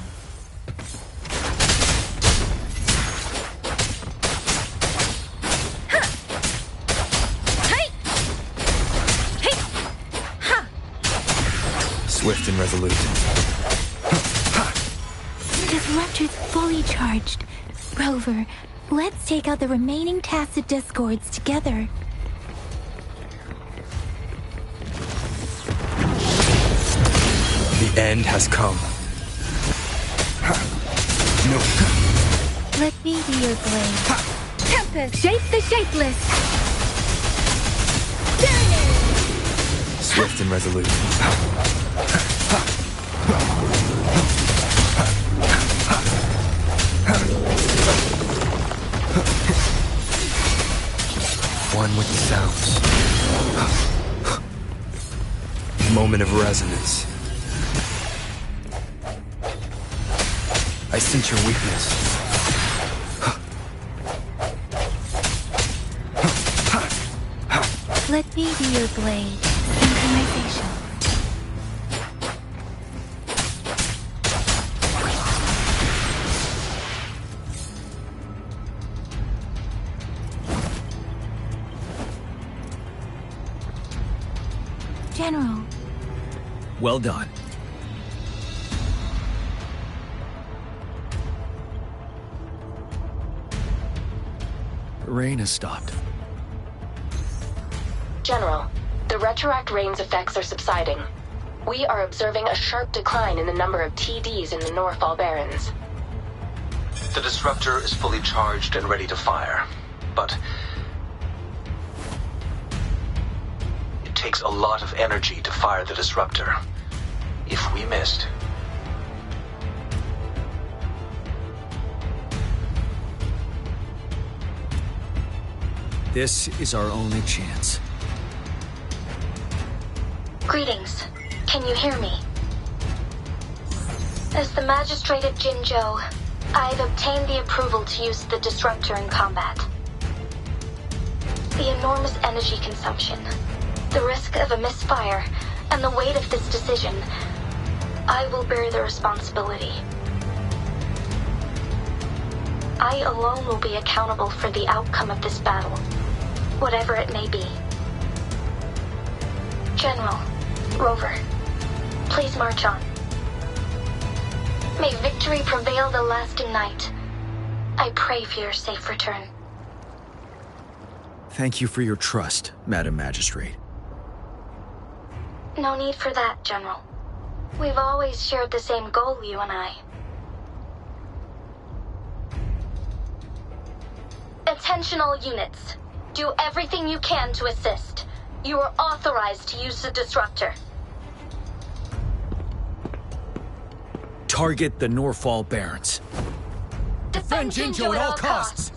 Swift and resolute. Disruptor's fully charged. Rover, let's take out the remaining tacit discords together. The end has come. No. Let me be your blade. Tempest! Shape the shapeless! Swift and resolute. One with the sounds. Moment of resonance. I sense your weakness. Let me be your blade. Synchronization. General. Well done. The rain has stopped. General, the retroact rain's effects are subsiding. We are observing a sharp decline in the number of TDs in the Norfall Barrens. The disruptor is fully charged and ready to fire, but it takes a lot of energy to fire the disruptor. If we missed, this is our only chance. Greetings. Can you hear me? As the Magistrate of Jinzhou, I've obtained the approval to use the disruptor in combat. The enormous energy consumption, the risk of a misfire, and the weight of this decision, I will bear the responsibility. I alone will be accountable for the outcome of this battle, whatever it may be. General, Rover, please march on. May victory prevail the lasting night. I pray for your safe return. Thank you for your trust, Madam Magistrate. No need for that, General. We've always shared the same goal, you and I. Attention all units. Do everything you can to assist. You are authorized to use the disruptor. Target the Norfall Barrens. Defend Jinzhou at all costs.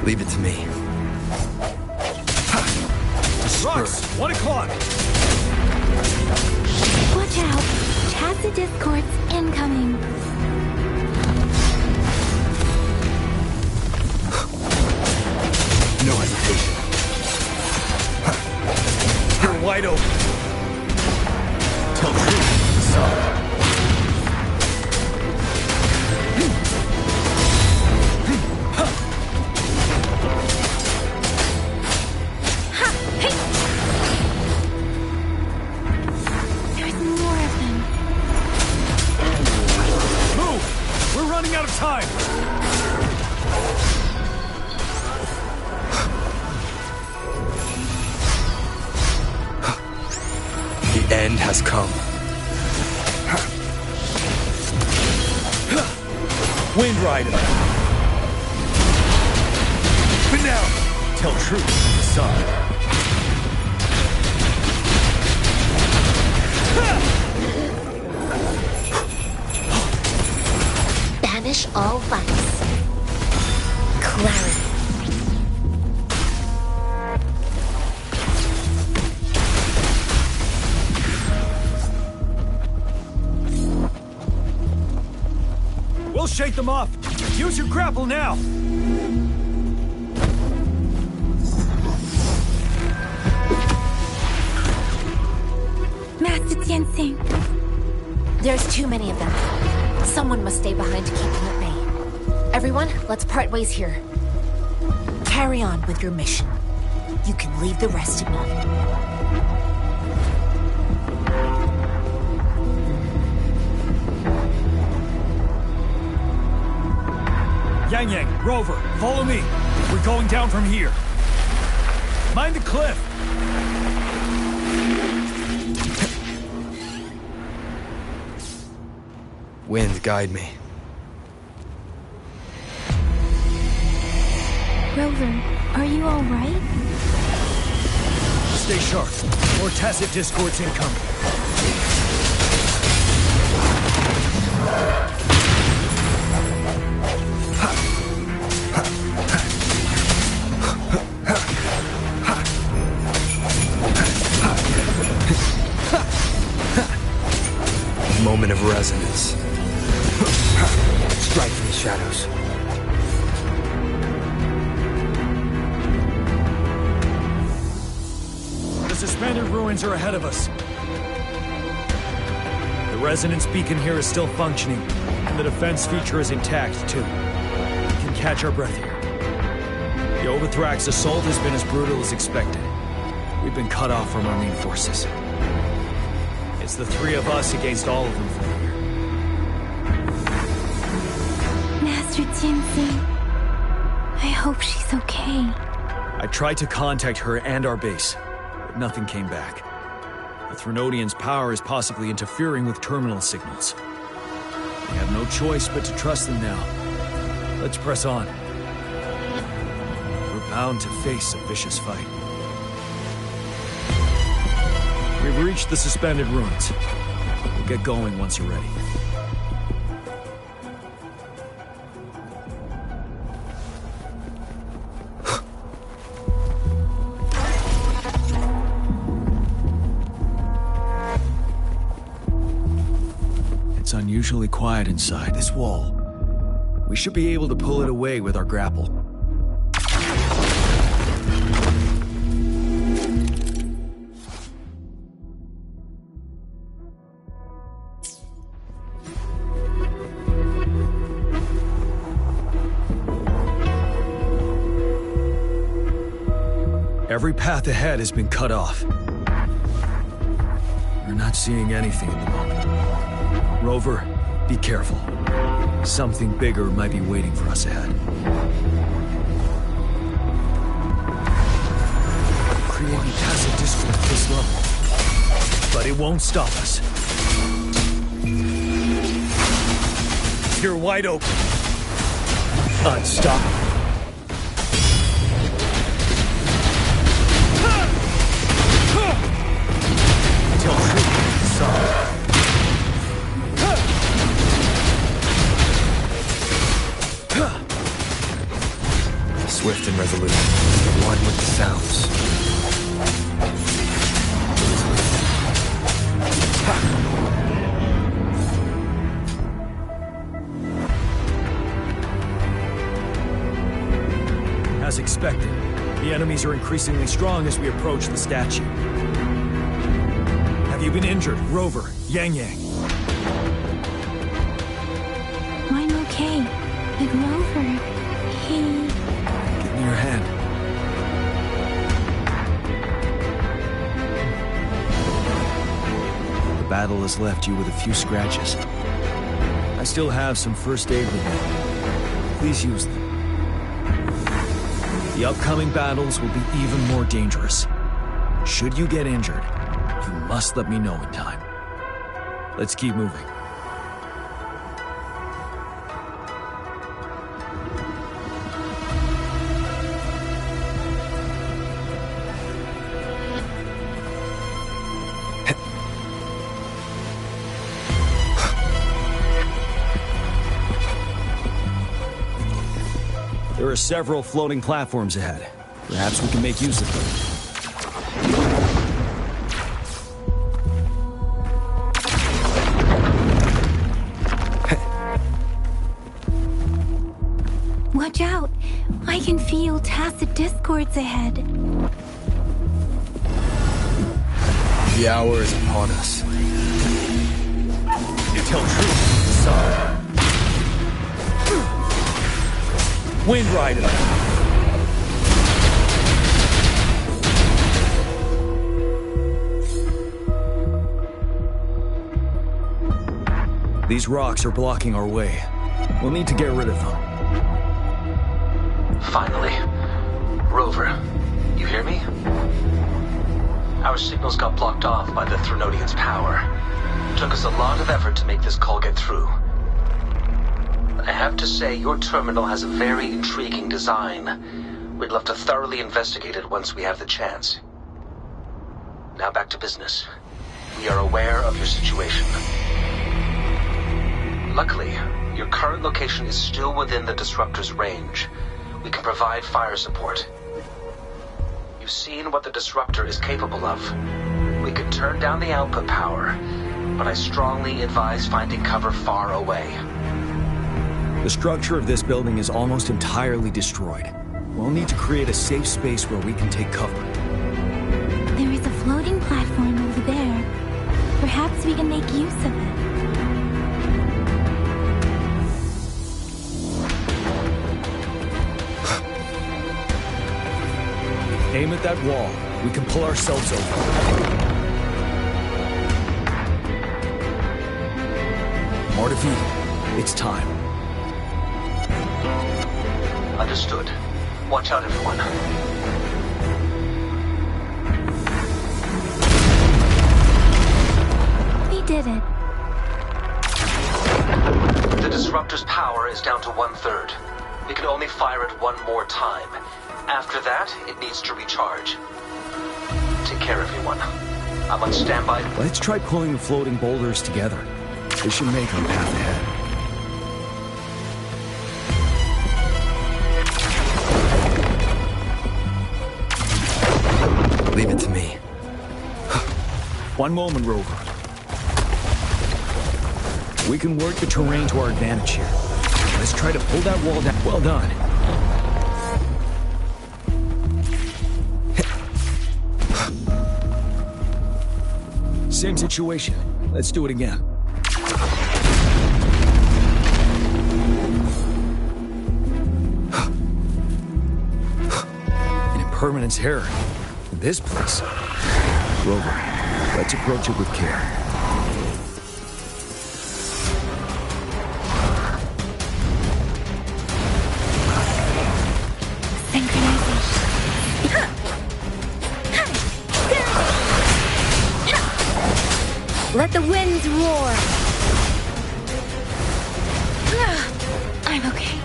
Leave it to me. Rocks, 1 o'clock. Watch out! Tacit discords incoming. No hesitation. You're wide open. Tell truth, son. There's more of them. Move! We're running out of time! The end has come. Wind Rider. But now, tell truth, son. Banish all vice. Clarity. We'll shake them off. Use your grapple now. Master Tianxing. There's too many of them. Someone must stay behind to keep them at bay. Everyone, let's part ways here. Carry on with your mission. You can leave the rest to me. Yang Yang, Rover, follow me. We're going down from here. Mind the cliff. Wind, guide me. Rover, are you all right? Stay sharp. More tacit discords incoming. Moment of resonance. Strike in the shadows. The suspended ruins are ahead of us. The resonance beacon here is still functioning, and the defense feature is intact, too. We can catch our breath here. The Overthrax assault has been as brutal as expected. We've been cut off from our main forces. It's the three of us against all of them from here. Master Tianxing. I hope she's okay. I tried to contact her and our base, but nothing came back. The Threnodian's power is possibly interfering with terminal signals. We have no choice but to trust them now. Let's press on. We're bound to face a vicious fight. We've reached the suspended ruins. We'll get going once you're ready. It's unusually quiet inside this wall. We should be able to pull it away with our grapple. Every path ahead has been cut off. We're not seeing anything at the moment. Rover, be careful. Something bigger might be waiting for us ahead. Creating tacit discord at this level. But it won't stop us. You're wide open. Unstoppable. Swift and enemies are increasingly strong as we approach the statue. Have you been injured, Rover, Yang Yang? I'm okay. But Rover, he... Give me your hand. The battle has left you with a few scratches. I still have some first aid with me. Please use them. The upcoming battles will be even more dangerous. Should you get injured, you must let me know in time. Let's keep moving. There are several floating platforms ahead. Perhaps we can make use of them. Watch out! I can feel tacit discords ahead. The hour is upon us. You tell truth, son. Wind Rider. These rocks are blocking our way. We'll need to get rid of them. Finally. Rover, you hear me? Our signals got blocked off by the Threnodian's power. Took us a lot of effort to make this call get through. I have to say, your terminal has a very intriguing design. We'd love to thoroughly investigate it once we have the chance. Now back to business. We are aware of your situation. Luckily, your current location is still within the Disruptor's range. We can provide fire support. You've seen what the Disruptor is capable of. We can turn down the output power, but I strongly advise finding cover far away. The structure of this building is almost entirely destroyed. We'll need to create a safe space where we can take cover. There is a floating platform over there. Perhaps we can make use of it. Aim at that wall. We can pull ourselves over. Martavi, it's time. Understood. Watch out, everyone. We did it. The Disruptor's power is down to 1/3. We can only fire it one more time. After that, it needs to recharge. Take care, everyone. I'm on standby. Let's try pulling the floating boulders together. This should make our path ahead. Leave it to me. One moment, Rover. We can work the terrain to our advantage here. Let's try to pull that wall down. Well done. Same situation. Let's do it again. An impermanence error in this place. Rover, let's approach it with care. Let the winds roar! I'm okay.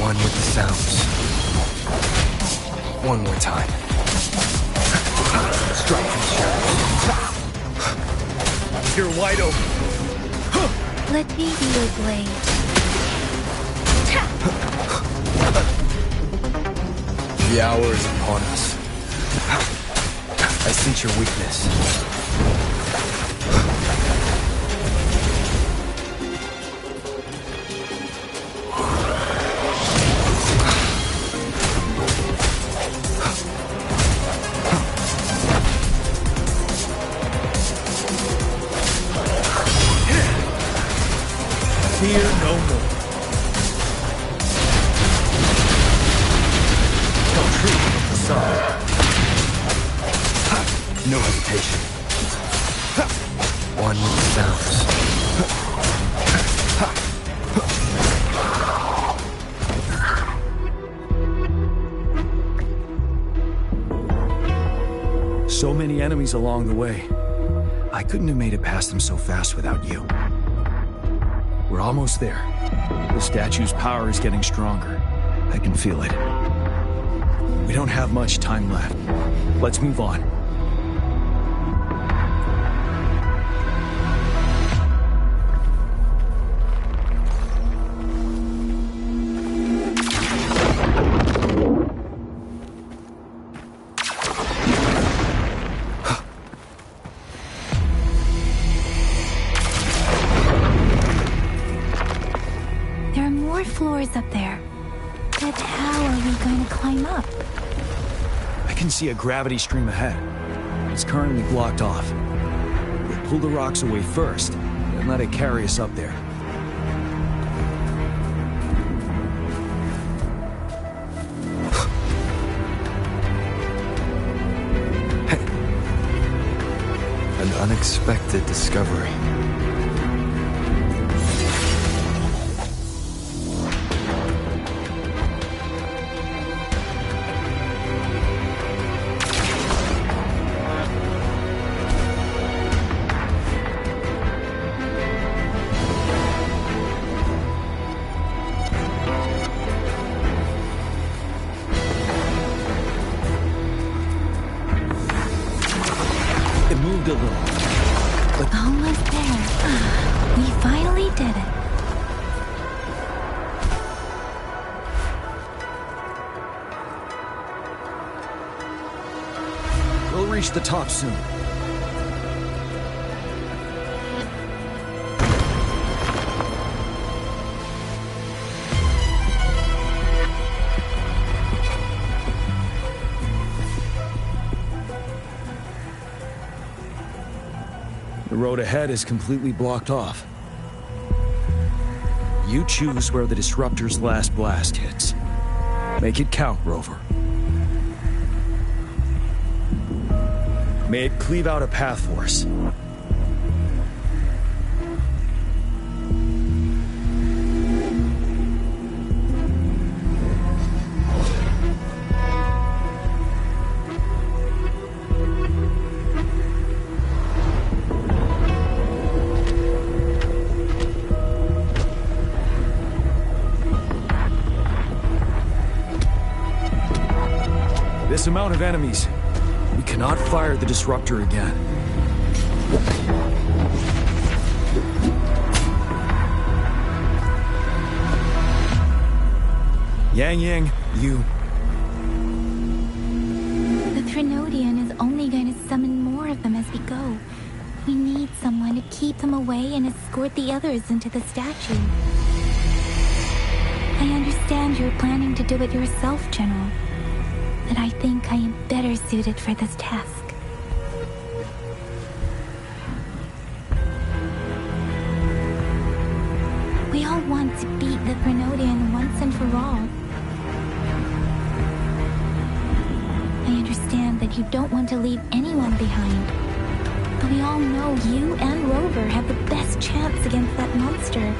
One with the sounds. One more time. Strike from shadows. You're wide open. Let me be your blade. The hour is upon us. I sense your weakness. Fear no more. Don't treat the sun. No hesitation. One with the sounds. So many enemies along the way. I couldn't have made it past them so fast without you. We're almost there. The statue's power is getting stronger. I can feel it. We don't have much time left. Let's move on. Floors up there. But how are we going to climb up? I can see a gravity stream ahead. It's currently blocked off. We'll pull the rocks away first, and let it carry us up there. An unexpected discovery. Almost there. We finally did it. We'll reach the top soon. The road ahead is completely blocked off. You choose where the Disruptor's last blast hits. Make it count, Rover. May it cleave out a path for us. This amount of enemies, we cannot fire the Disruptor again. Yang, you... The Threnodian is only going to summon more of them as we go. We need someone to keep them away and escort the others into the statue. I understand you're planning to do it yourself, General. But I think I am better suited for this task. We all want to beat the Threnodian once and for all. I understand that you don't want to leave anyone behind. But we all know you and Rover have the best chance against that monster.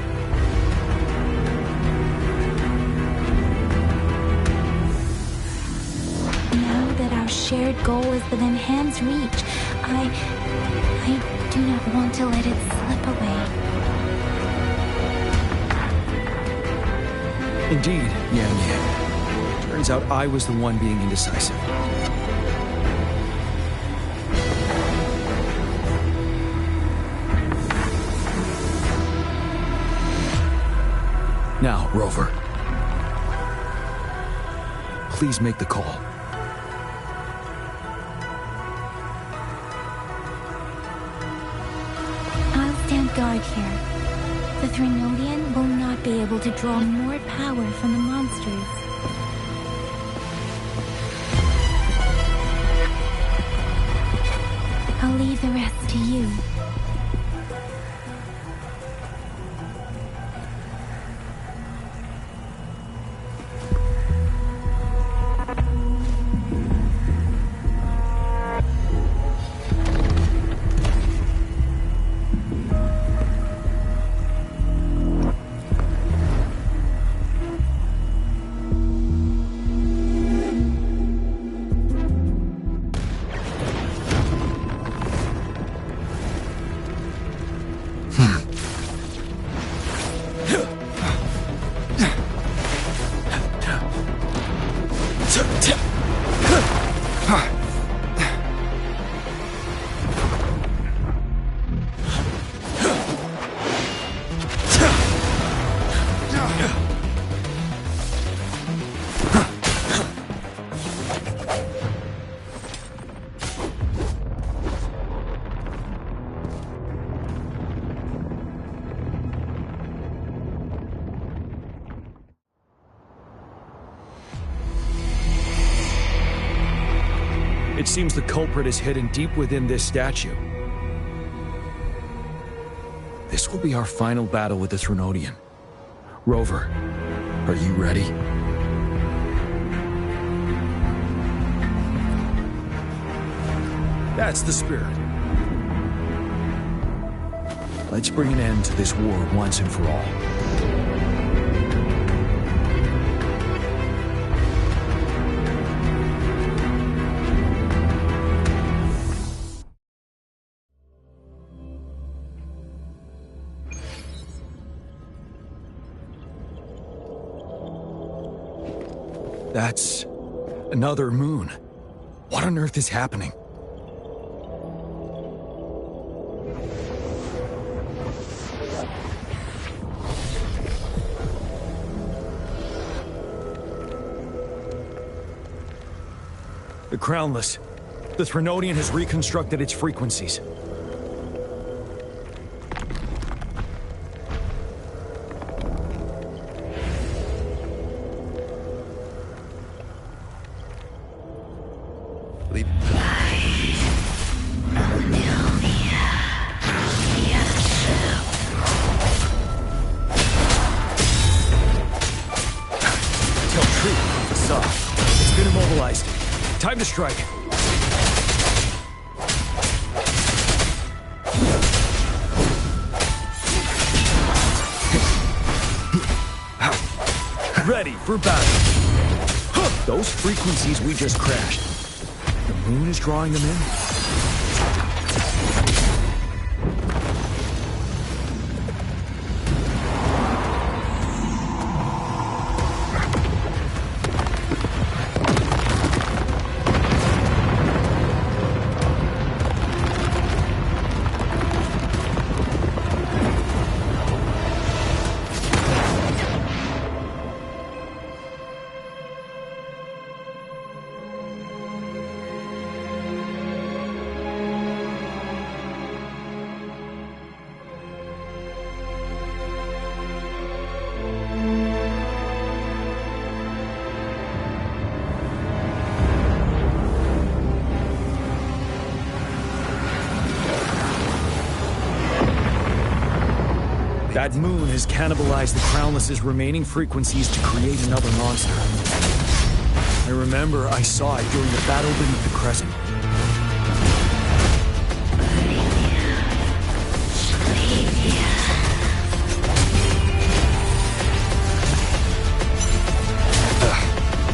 Our shared goal is within hand's reach. I do not want to let it slip away. Indeed, Yang. Turns out I was the one being indecisive. Now, Rover. please make the call. I'll stand guard here. The Threnodian will not be able to draw more power from the monsters. I'll leave the rest to you. It seems the culprit is hidden deep within this statue. This will be our final battle with the Threnodian. Rover, are you ready? That's the spirit. Let's bring an end to this war once and for all. That's another moon. What on earth is happening? The Crownless. The Threnodian has reconstructed its frequencies. Time to strike. Ready for battle. Those frequencies we just crashed. The moon is drawing them in? That moon has cannibalized the Crownless's remaining frequencies to create another monster. I remember I saw it during the battle beneath the Crescent.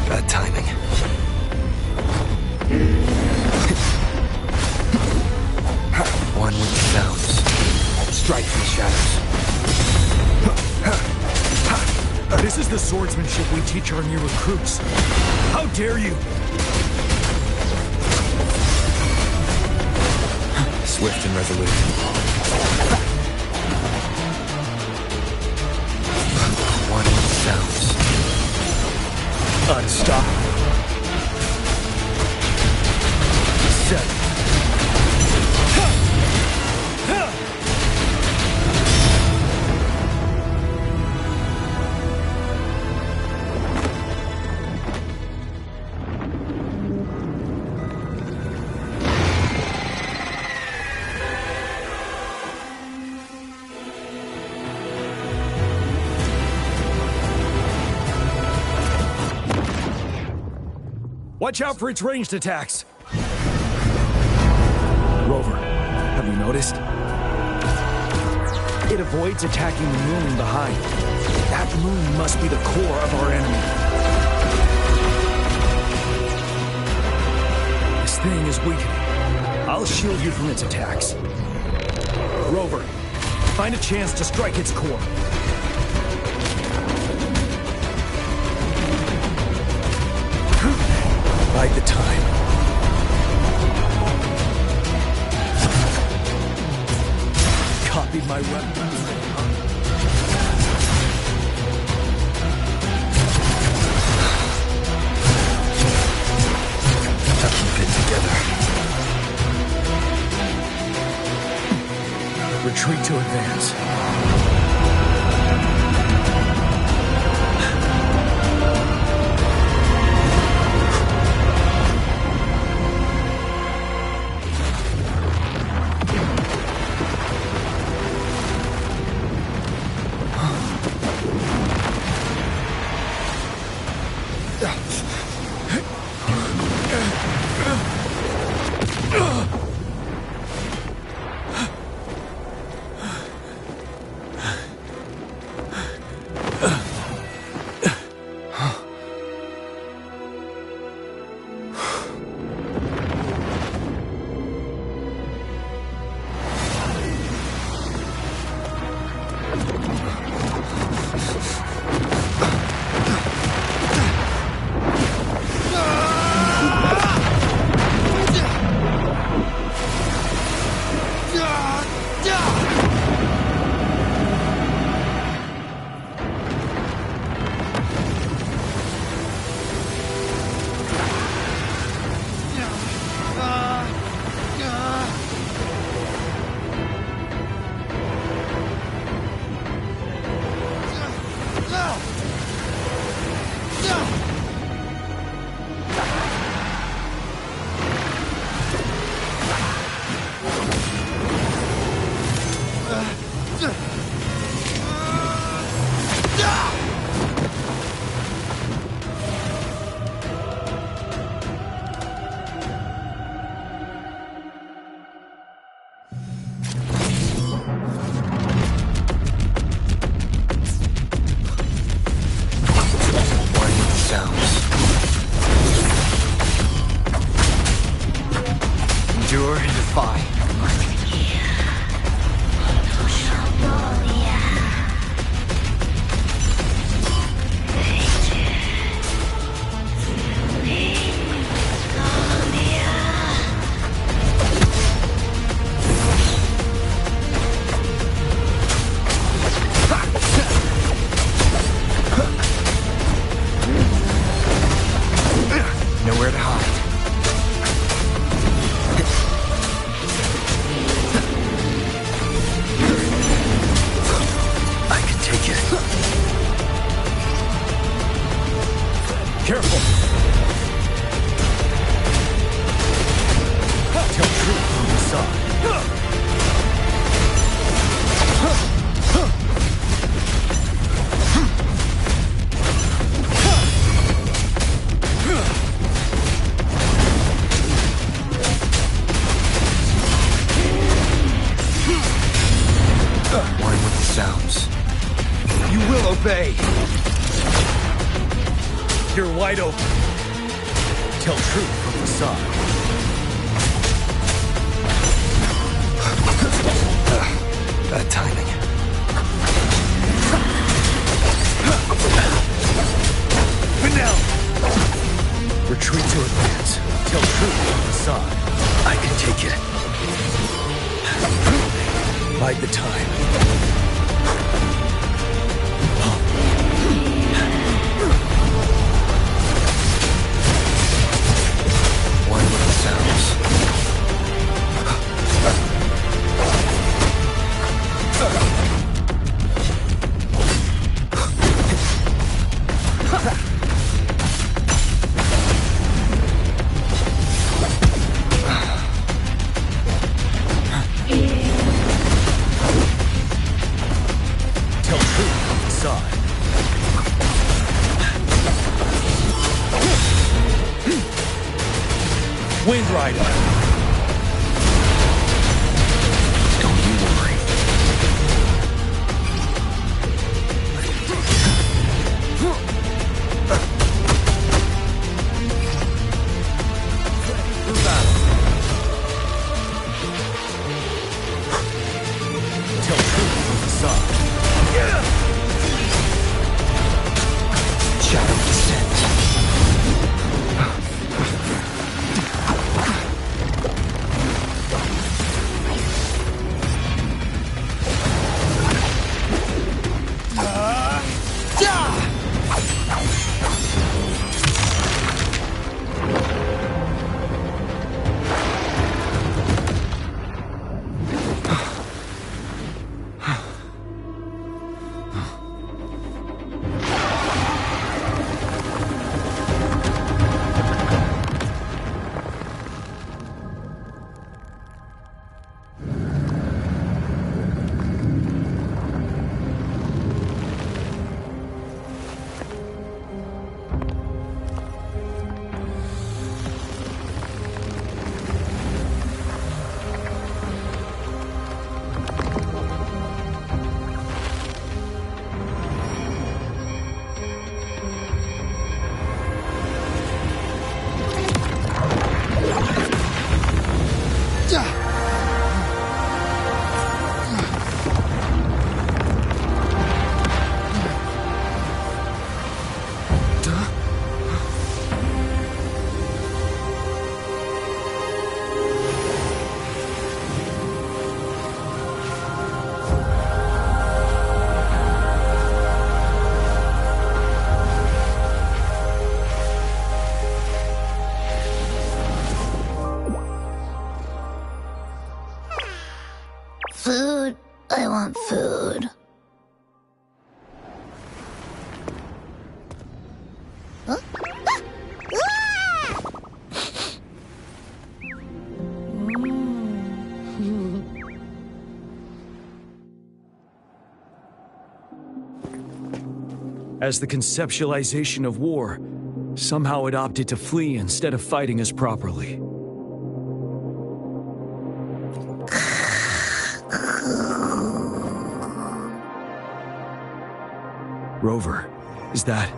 Bad timing. One with the sounds. Strike from the shadows. This is the swordsmanship we teach our new recruits. How dare you! Swift and resolute. One with sounds. Unstoppable. set. Watch out for its ranged attacks! Rover, have you noticed? It avoids attacking the moon behind. That moon must be the core of our enemy. This thing is weakening. I'll shield you from its attacks. Rover, find a chance to strike its core. Bide the time. Copied my weapon. I'll keep it together. Retreat to advance. Endure and defy. Nowhere to hide. I can take it. Careful! Tell truth on the side. Wine with the sounds. You will obey. You're wide open. Tell truth from the side. Bad timing. Vanilla! Retreat to advance. Tell truth from the side. I can take it. Bide the time. Wine with the sounds. Wind Rider. Don't you worry. Tell truth from the sun. Shadow descent. Food. I want food. Huh? As the conceptualization of war, somehow it opted to flee instead of fighting us properly. Rover, is that...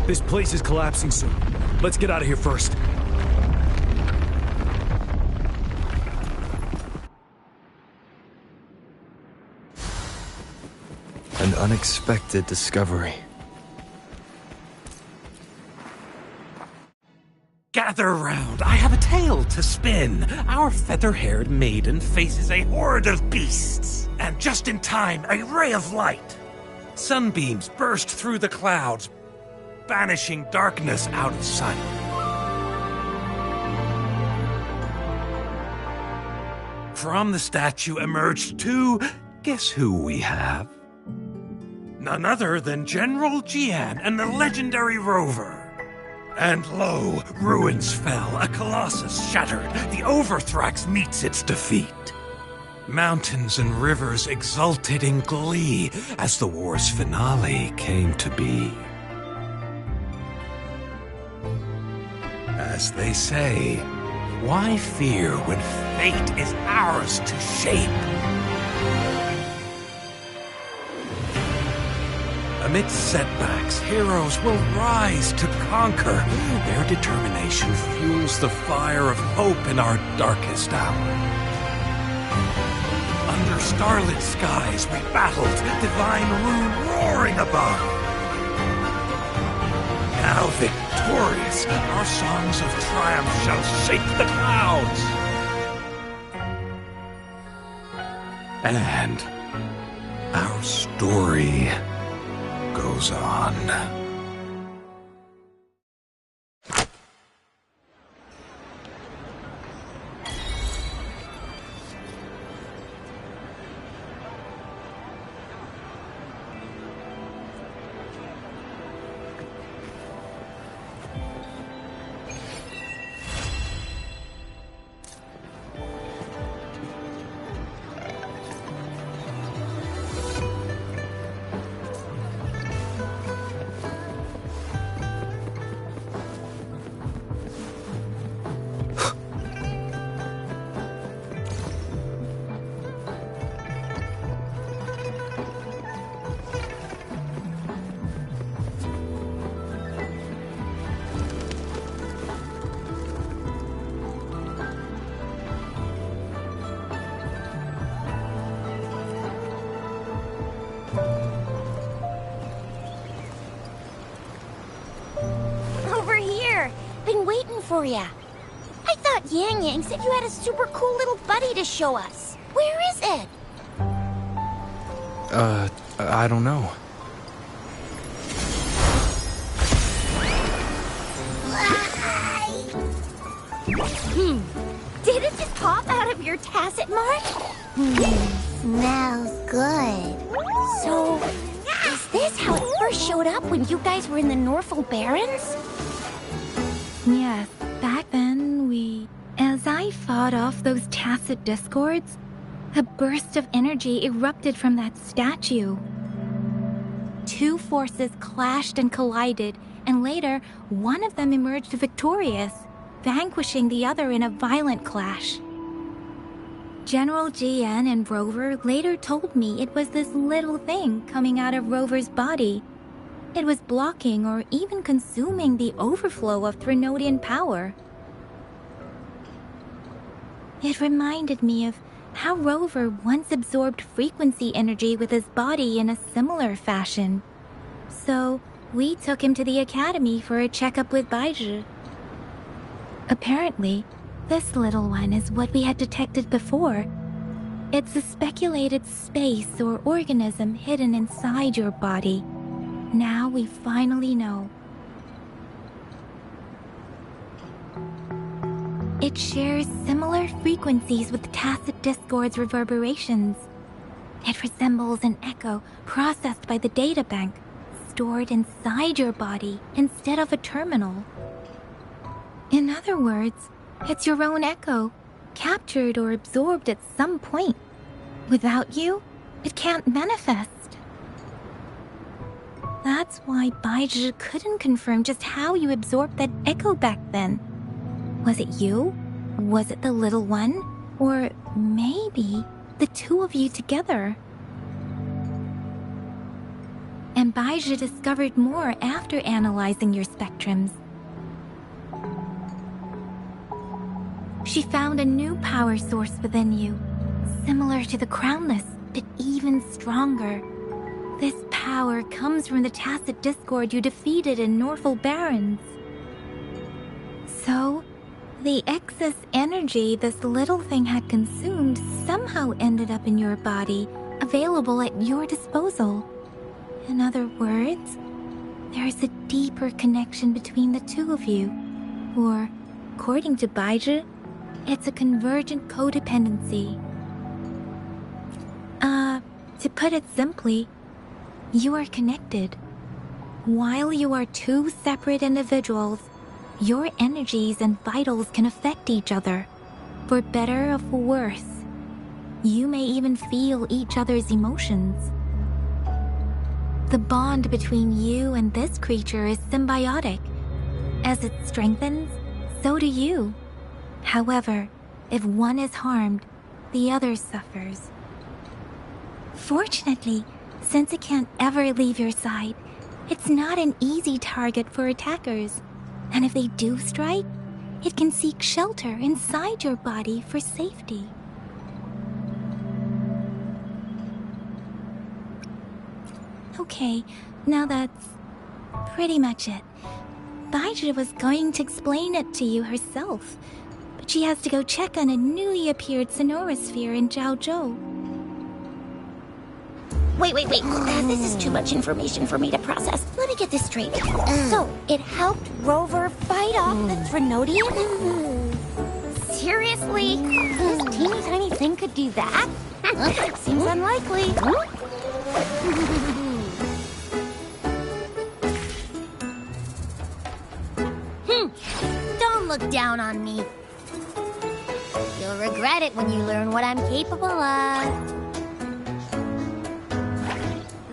This place is collapsing soon. Let's get out of here first. An unexpected discovery. Gather round, I have a tale to spin. Our feather-haired maiden faces a horde of beasts. And just in time, a ray of light. Sunbeams burst through the clouds, banishing darkness out of sight. From the statue emerged two... Guess who we have? None other than General Jian and the legendary Rover. And lo, ruins fell, a colossus shattered, the Overthrax meets its defeat. Mountains and rivers exulted in glee as the war's finale came to be. As they say, why fear when fate is ours to shape? Amidst setbacks, heroes will rise to conquer. Their determination fuels the fire of hope in our darkest hour. Under starlit skies we battled, divine rune roaring above. Now victorious, our songs of triumph shall shake the clouds. And our story goes on. been waiting for ya. I thought Yang Yang said you had a super cool little buddy to show us. Where is it? I don't know. Did it just pop out of your tacit mark? Smells good. So, is this how it first showed up when you guys were in the Norfolk Barrens? Yes, back then as I fought off those tacit discords, a burst of energy erupted from that statue. Two forces clashed and collided, and later, one of them emerged victorious, vanquishing the other in a violent clash. General GN and Rover later told me it was this little thing coming out of Rover's body. It was blocking or even consuming the overflow of Threnodian power. It reminded me of how Rover once absorbed frequency energy with his body in a similar fashion. So, we took him to the academy for a checkup with Baizhi. Apparently, this little one is what we had detected before. It's a speculated space or organism hidden inside your body. Now we finally know. It shares similar frequencies with tacit discord's reverberations. It resembles an echo processed by the data bank, stored inside your body instead of a terminal. In other words, it's your own echo, captured or absorbed at some point. Without you, it can't manifest. That's why Baizhi couldn't confirm just how you absorbed that echo back then. Was it you? Was it the little one? Or maybe the two of you together? And Baizhi discovered more after analyzing your spectrums. She found a new power source within you, similar to the Crownless, but even stronger. This power comes from the tacit discord you defeated in Norfolk Barrens. So, the excess energy this little thing had consumed somehow ended up in your body, available at your disposal. In other words, there is a deeper connection between the two of you. Or, according to Baizhi, it's a convergent codependency. To put it simply, you are connected. While you are two separate individuals, your energies and vitals can affect each other, for better or for worse. You may even feel each other's emotions. The bond between you and this creature is symbiotic. As it strengthens, so do you. However, if one is harmed, the other suffers. Fortunately, since it can't ever leave your side, it's not an easy target for attackers. And if they do strike, it can seek shelter inside your body for safety. Okay, now that's pretty much it. Baizhi was going to explain it to you herself, but she has to go check on a newly appeared sonorosphere in Zhaozhou. Wait. This is too much information for me to process. Let me get this straight. So, it helped Rover fight off the Threnodian? Seriously? This teeny tiny thing could do that? Seems unlikely. Don't look down on me. You'll regret it when you learn what I'm capable of.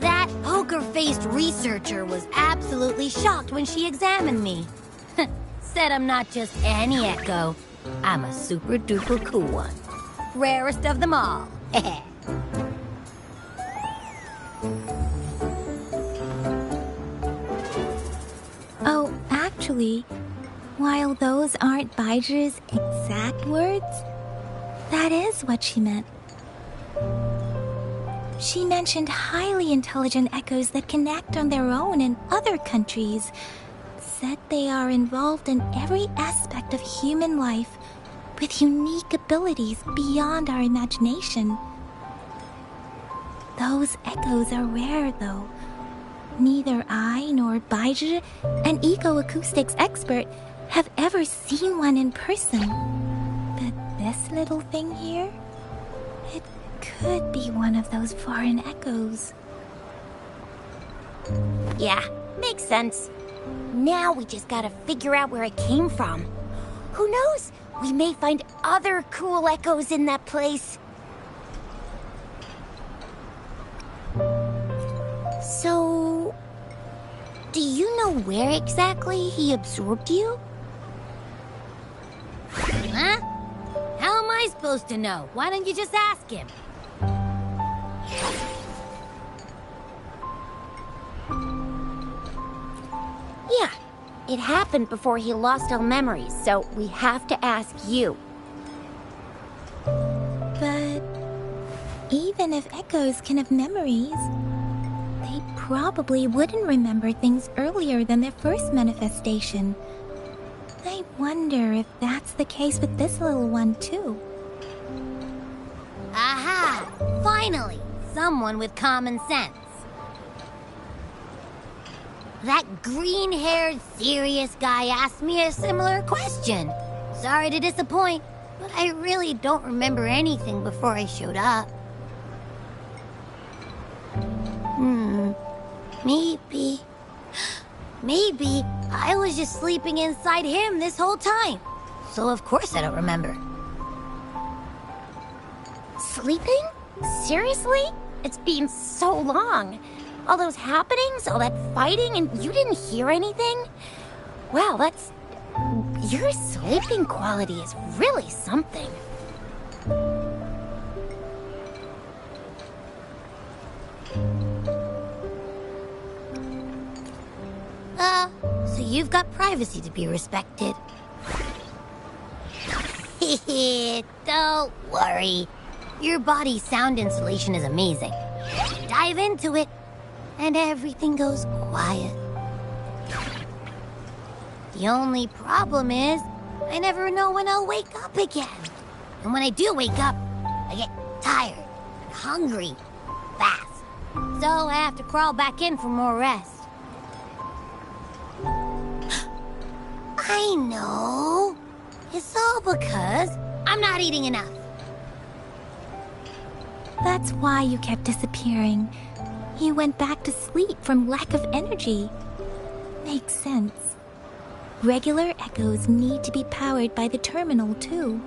That poker-faced researcher was absolutely shocked when she examined me. Said I'm not just any echo. I'm a super-duper cool one. Rarest of them all. Oh, actually, while those aren't Baizhi's exact words, that is what she meant. She mentioned highly intelligent echoes that can act on their own in other countries, said they are involved in every aspect of human life, with unique abilities beyond our imagination. Those echoes are rare, though. Neither I nor Baizhi, an eco-acoustics expert, have ever seen one in person. But this little thing here, it could be one of those foreign echoes. Yeah, makes sense. Now we just gotta figure out where it came from. Who knows? We may find other cool echoes in that place. So, do you know where exactly he absorbed you? Huh? How am I supposed to know? Why don't you just ask him? Yeah, it happened before he lost all memories, so we have to ask you. But even if echoes can have memories, they probably wouldn't remember things earlier than their first manifestation. I wonder if that's the case with this little one, too. Aha! Finally! Someone with common sense. That green-haired, serious guy asked me a similar question. Sorry to disappoint, but I really don't remember anything before I showed up. Maybe I was just sleeping inside him this whole time. So of course I don't remember. Sleeping? Seriously? It's been so long. All those happenings, all that fighting, and you didn't hear anything? Wow, that's... Your sleeping quality is really something. So you've got privacy to be respected. Don't worry. Your body's sound insulation is amazing. Dive into it, and everything goes quiet. The only problem is, I never know when I'll wake up again. And when I do wake up, I get tired and hungry fast. So I have to crawl back in for more rest. I know. It's all because I'm not eating enough. That's why you kept disappearing. You went back to sleep from lack of energy. Makes sense. Regular echoes need to be powered by the terminal, too.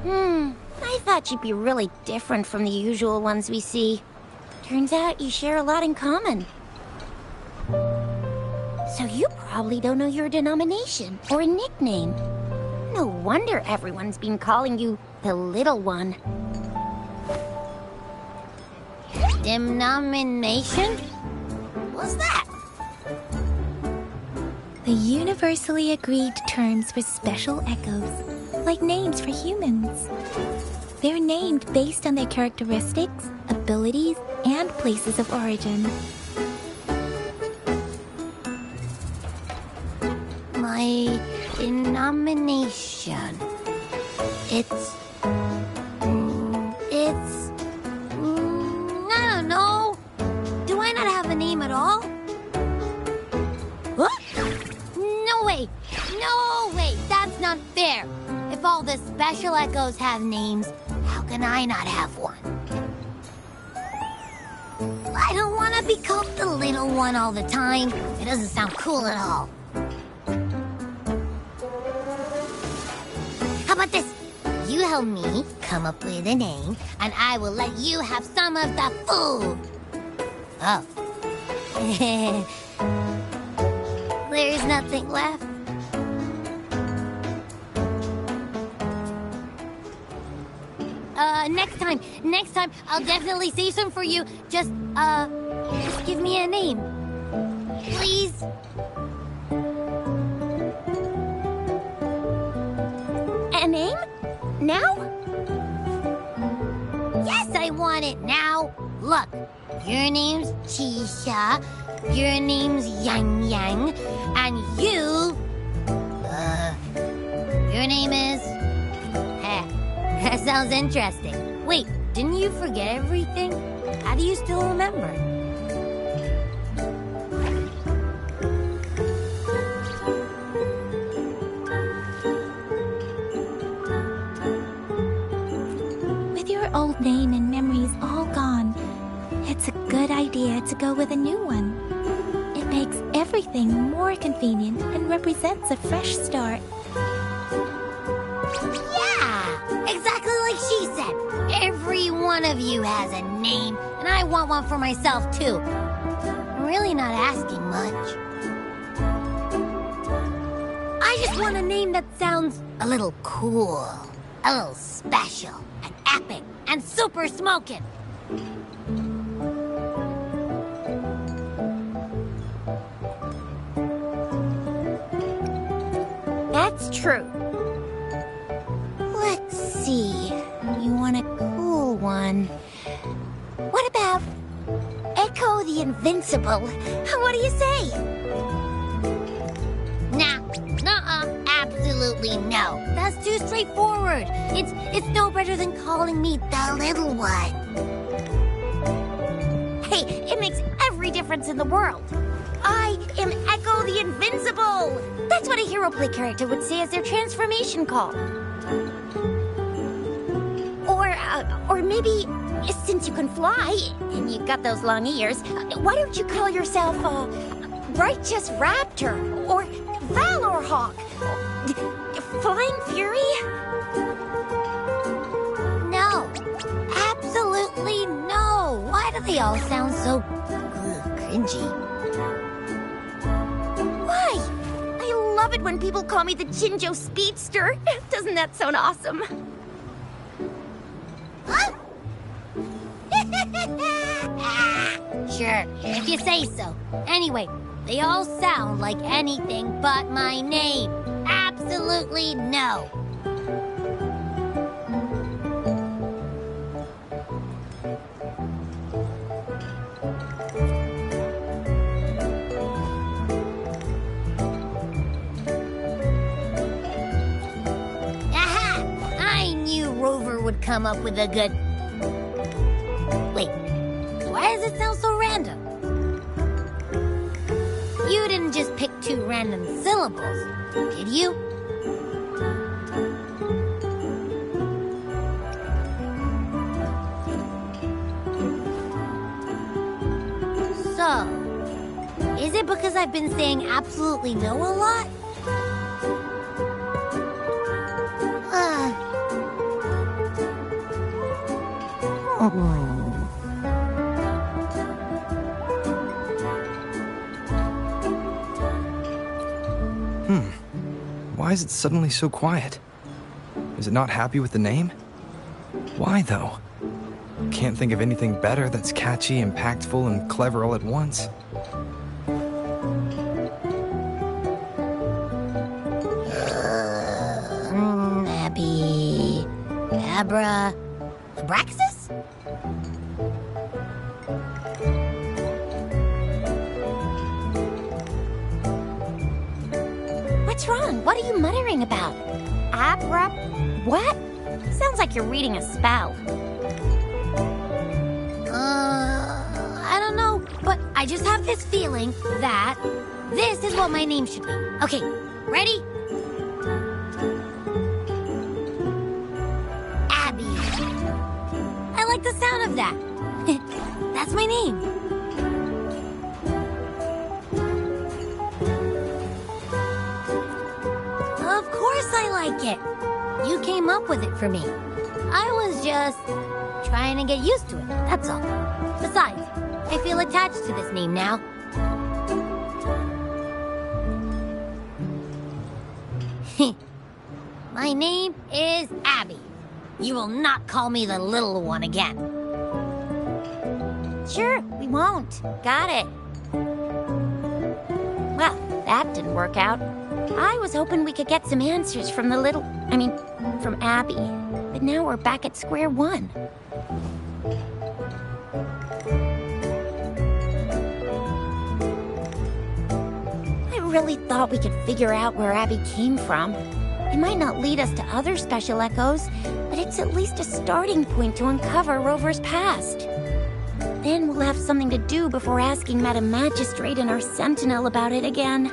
I thought you'd be really different from the usual ones we see. Turns out you share a lot in common. So you probably don't know your denomination or a nickname. No wonder everyone's been calling you the Little One. Denomination? What's that? The universally agreed terms for special echoes, like names for humans. They're named based on their characteristics, abilities, and places of origin. My denomination. It's... I don't know. Do I not have a name at all? What? No way! No way! That's not fair! If all the special echoes have names, how can I not have one? I don't want to be called the Little One all the time. It doesn't sound cool at all. How about this? You help me come up with a name, and I will let you have some of the food. Oh. There's nothing left. Next time, I'll definitely save some for you. Just give me a name. Please? A name? Now? Yes, I want it now. Look, your name's Tisha, your name's Yang Yang, and your name is... that sounds interesting. Wait, didn't you forget everything? How do you still remember? With your old name and memories all gone, it's a good idea to go with a new one. It makes everything more convenient and represents a fresh start. Yeah! Exactly like she said. Every one of you has a name, and I want one for myself, too. I'm really not asking much. I just want a name that sounds a little cool, a little special, and epic, and super smoking. That's true. Let's see. You want a cool one. What about Echo the Invincible? What do you say? Nah, nuh-uh, absolutely no. That's too straightforward. It's no better than calling me the Little One. Hey, it makes every difference in the world. I am Echo the Invincible! That's what a hero play character would say as their transformation call. Or maybe, since you can fly, and you've got those long ears, why don't you call yourself, Righteous Raptor, or Valor Hawk, Flying Fury? No, absolutely no. Why do they all sound so cringy? Why? I love it when people call me the Jinjo Speedster. Doesn't that sound awesome? Huh? Sure, if you say so. Anyway, they all sound like anything but my name. Absolutely no. Aha! I knew Rover would come up with a good... Wait, why does it sound so random? You didn't just pick two random syllables, did you? So, is it because I've been saying absolutely no a lot? Why is it suddenly so quiet? Is it not happy with the name? Why, though? Can't think of anything better that's catchy, impactful, and clever all at once. Abby... Abra... Abraxas? What's wrong? What are you muttering about? Abra... what? Sounds like you're reading a spell. I don't know, but I just have this feeling that this is what my name should be. Okay, ready? Abby. I like the sound of that. That's my name. Of course I like it. You came up with it for me. I was just trying to get used to it, that's all. Besides, I feel attached to this name now. My name is Abby. You will not call me the little one again. Sure, we won't. Got it. Well, that didn't work out. I was hoping we could get some answers from from Abby. But now we're back at square one. really thought we could figure out where Abby came from. It might not lead us to other special echoes, but it's at least a starting point to uncover Rover's past. Then we'll have something to do before asking Madam Magistrate and our Sentinel about it again.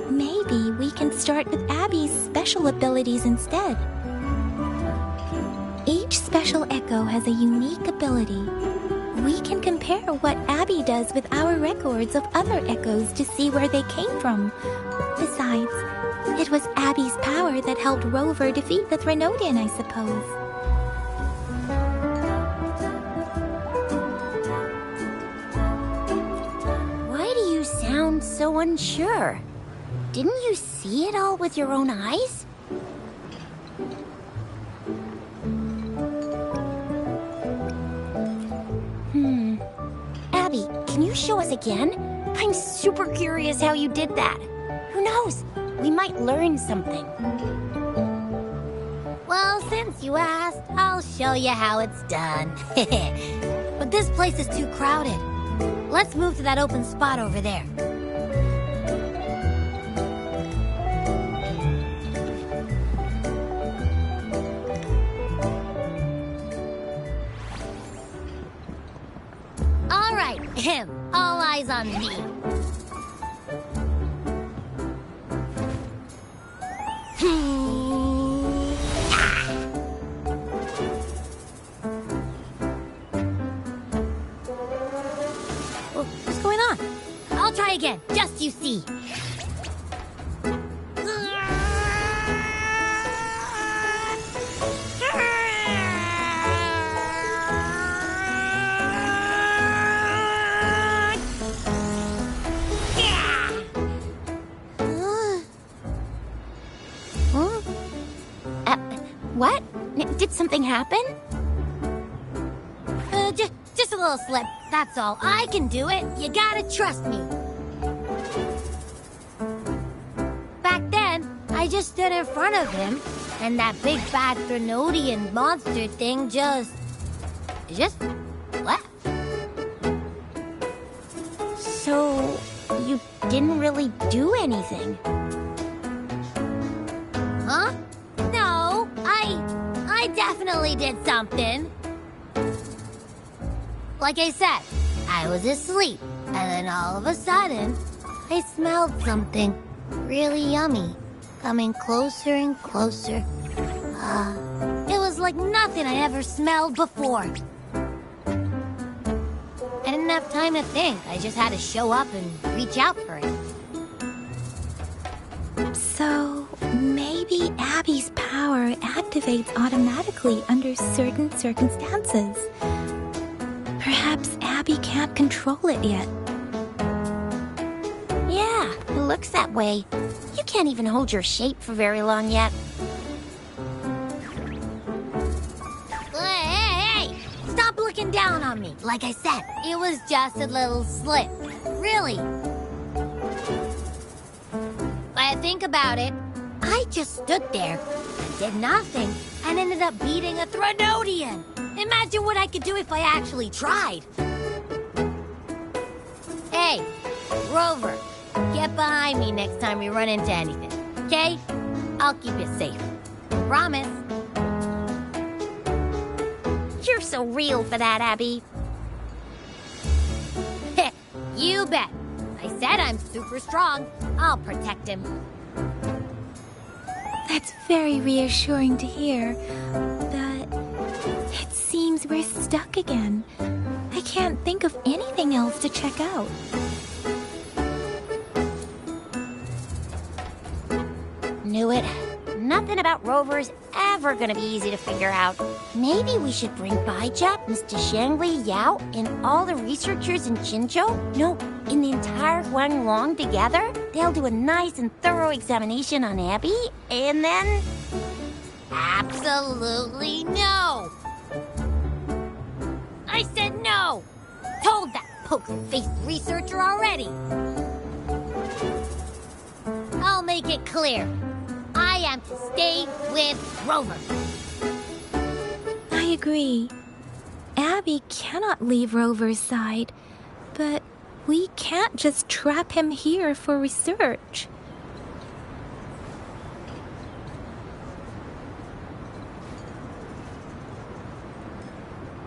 Maybe we can start with Abby's special abilities instead. Each special echo has a unique ability. We can compare what Abby does with our records of other echoes to see where they came from. Besides, it was Abby's power that helped Rover defeat the Threnodian, I suppose. Why do you sound so unsure? Didn't you see it all with your own eyes? Abby, can you show us again? I'm super curious how you did that. Who knows? We might learn something. Well, since you asked, I'll show you how it's done. But this place is too crowded. Let's move to that open spot over there. All right, all eyes on me. What's going on? I'll try again, just you see. What? Did something happen? Just a little slip, that's all. I can do it. You gotta trust me. Back then, I just stood in front of him, and that big bad Threnodian monster thing just left. So, you didn't really do anything? Huh? No, I definitely did something. Like I said, I was asleep, and then all of a sudden, I smelled something really yummy, coming closer and closer. It was like nothing I'd ever smelled before. I didn't have time to think. I just had to show up and reach out for it. So, maybe Abby's power activates automatically under certain circumstances. Perhaps Abby can't control it yet. Yeah, it looks that way. You can't even hold your shape for very long yet. Hey! Stop looking down on me. Like I said, it was just a little slip. Really. When I think about it, I just stood there and did nothing and ended up beating a Threnodian. Imagine what I could do if I actually tried. Hey, Rover, get behind me next time we run into anything, okay? I'll keep you safe. Promise. You're so real for that, Abby. You bet. I said I'm super strong. I'll protect him. That's very reassuring to hear, but it seems we're stuck again. I can't think of anything else to check out. Knew it. Nothing about Rover is ever gonna be easy to figure out. Maybe we should bring Baijia, Mr. Shangli, Yao, and all the researchers in Jinzhou? No, in the entire Huanglong together? They'll do a nice and thorough examination on Abby, and then... Absolutely no! I said no! Told that poker-faced researcher already! I'll make it clear. I am to stay with Rover. I agree. Abby cannot leave Rover's side, but We can't just trap him here for research.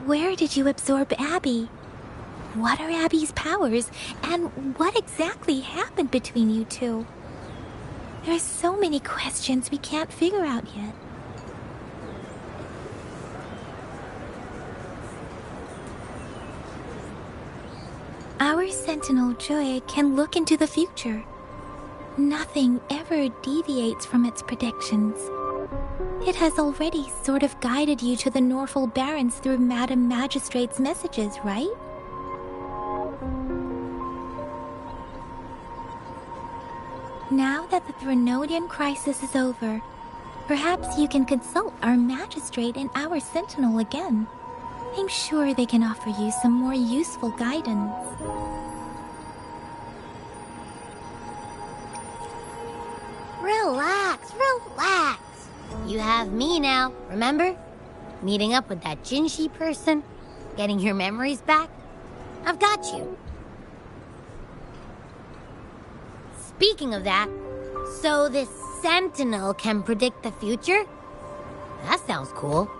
Where did you absorb Abby? What are Abby's powers, and what exactly happened between you two? There are so many questions we can't figure out yet. Our Sentinel Joy can look into the future. Nothing ever deviates from its predictions. It has already sort of guided you to the Norfall Barrens through Madam Magistrate's messages, right? Now that the Threnodian crisis is over, perhaps you can consult our Magistrate and our Sentinel again. I'm sure they can offer you some more useful guidance. Relax, relax. You have me now, remember? Meeting up with that Jinshi person, getting your memories back. I've got you. Speaking of that, so this Sentinel can predict the future? That sounds cool.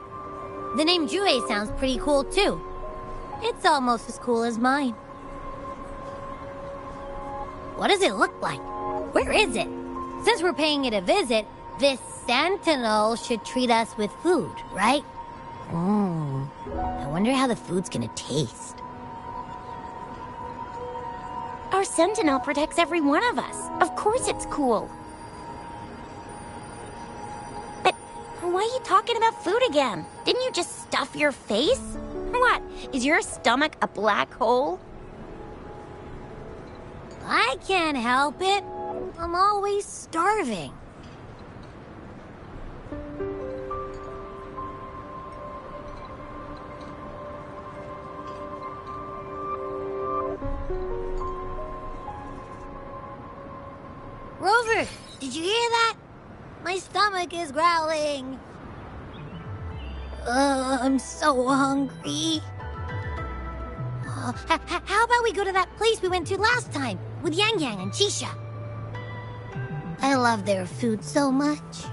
The name Jue sounds pretty cool too. It's almost as cool as mine. What does it look like? Where is it? Since we're paying it a visit, this Sentinel should treat us with food, right? I wonder how the food's gonna taste. Our Sentinel protects every one of us. Of course it's cool. But why are you talking about food again? Didn't you just stuff your face? What? Is your stomach a black hole? I can't help it. I'm always starving. Rover, did you hear that? My stomach is growling. I'm so hungry. How about we go to that place we went to last time with Yang Yang and Chisha? I love their food so much.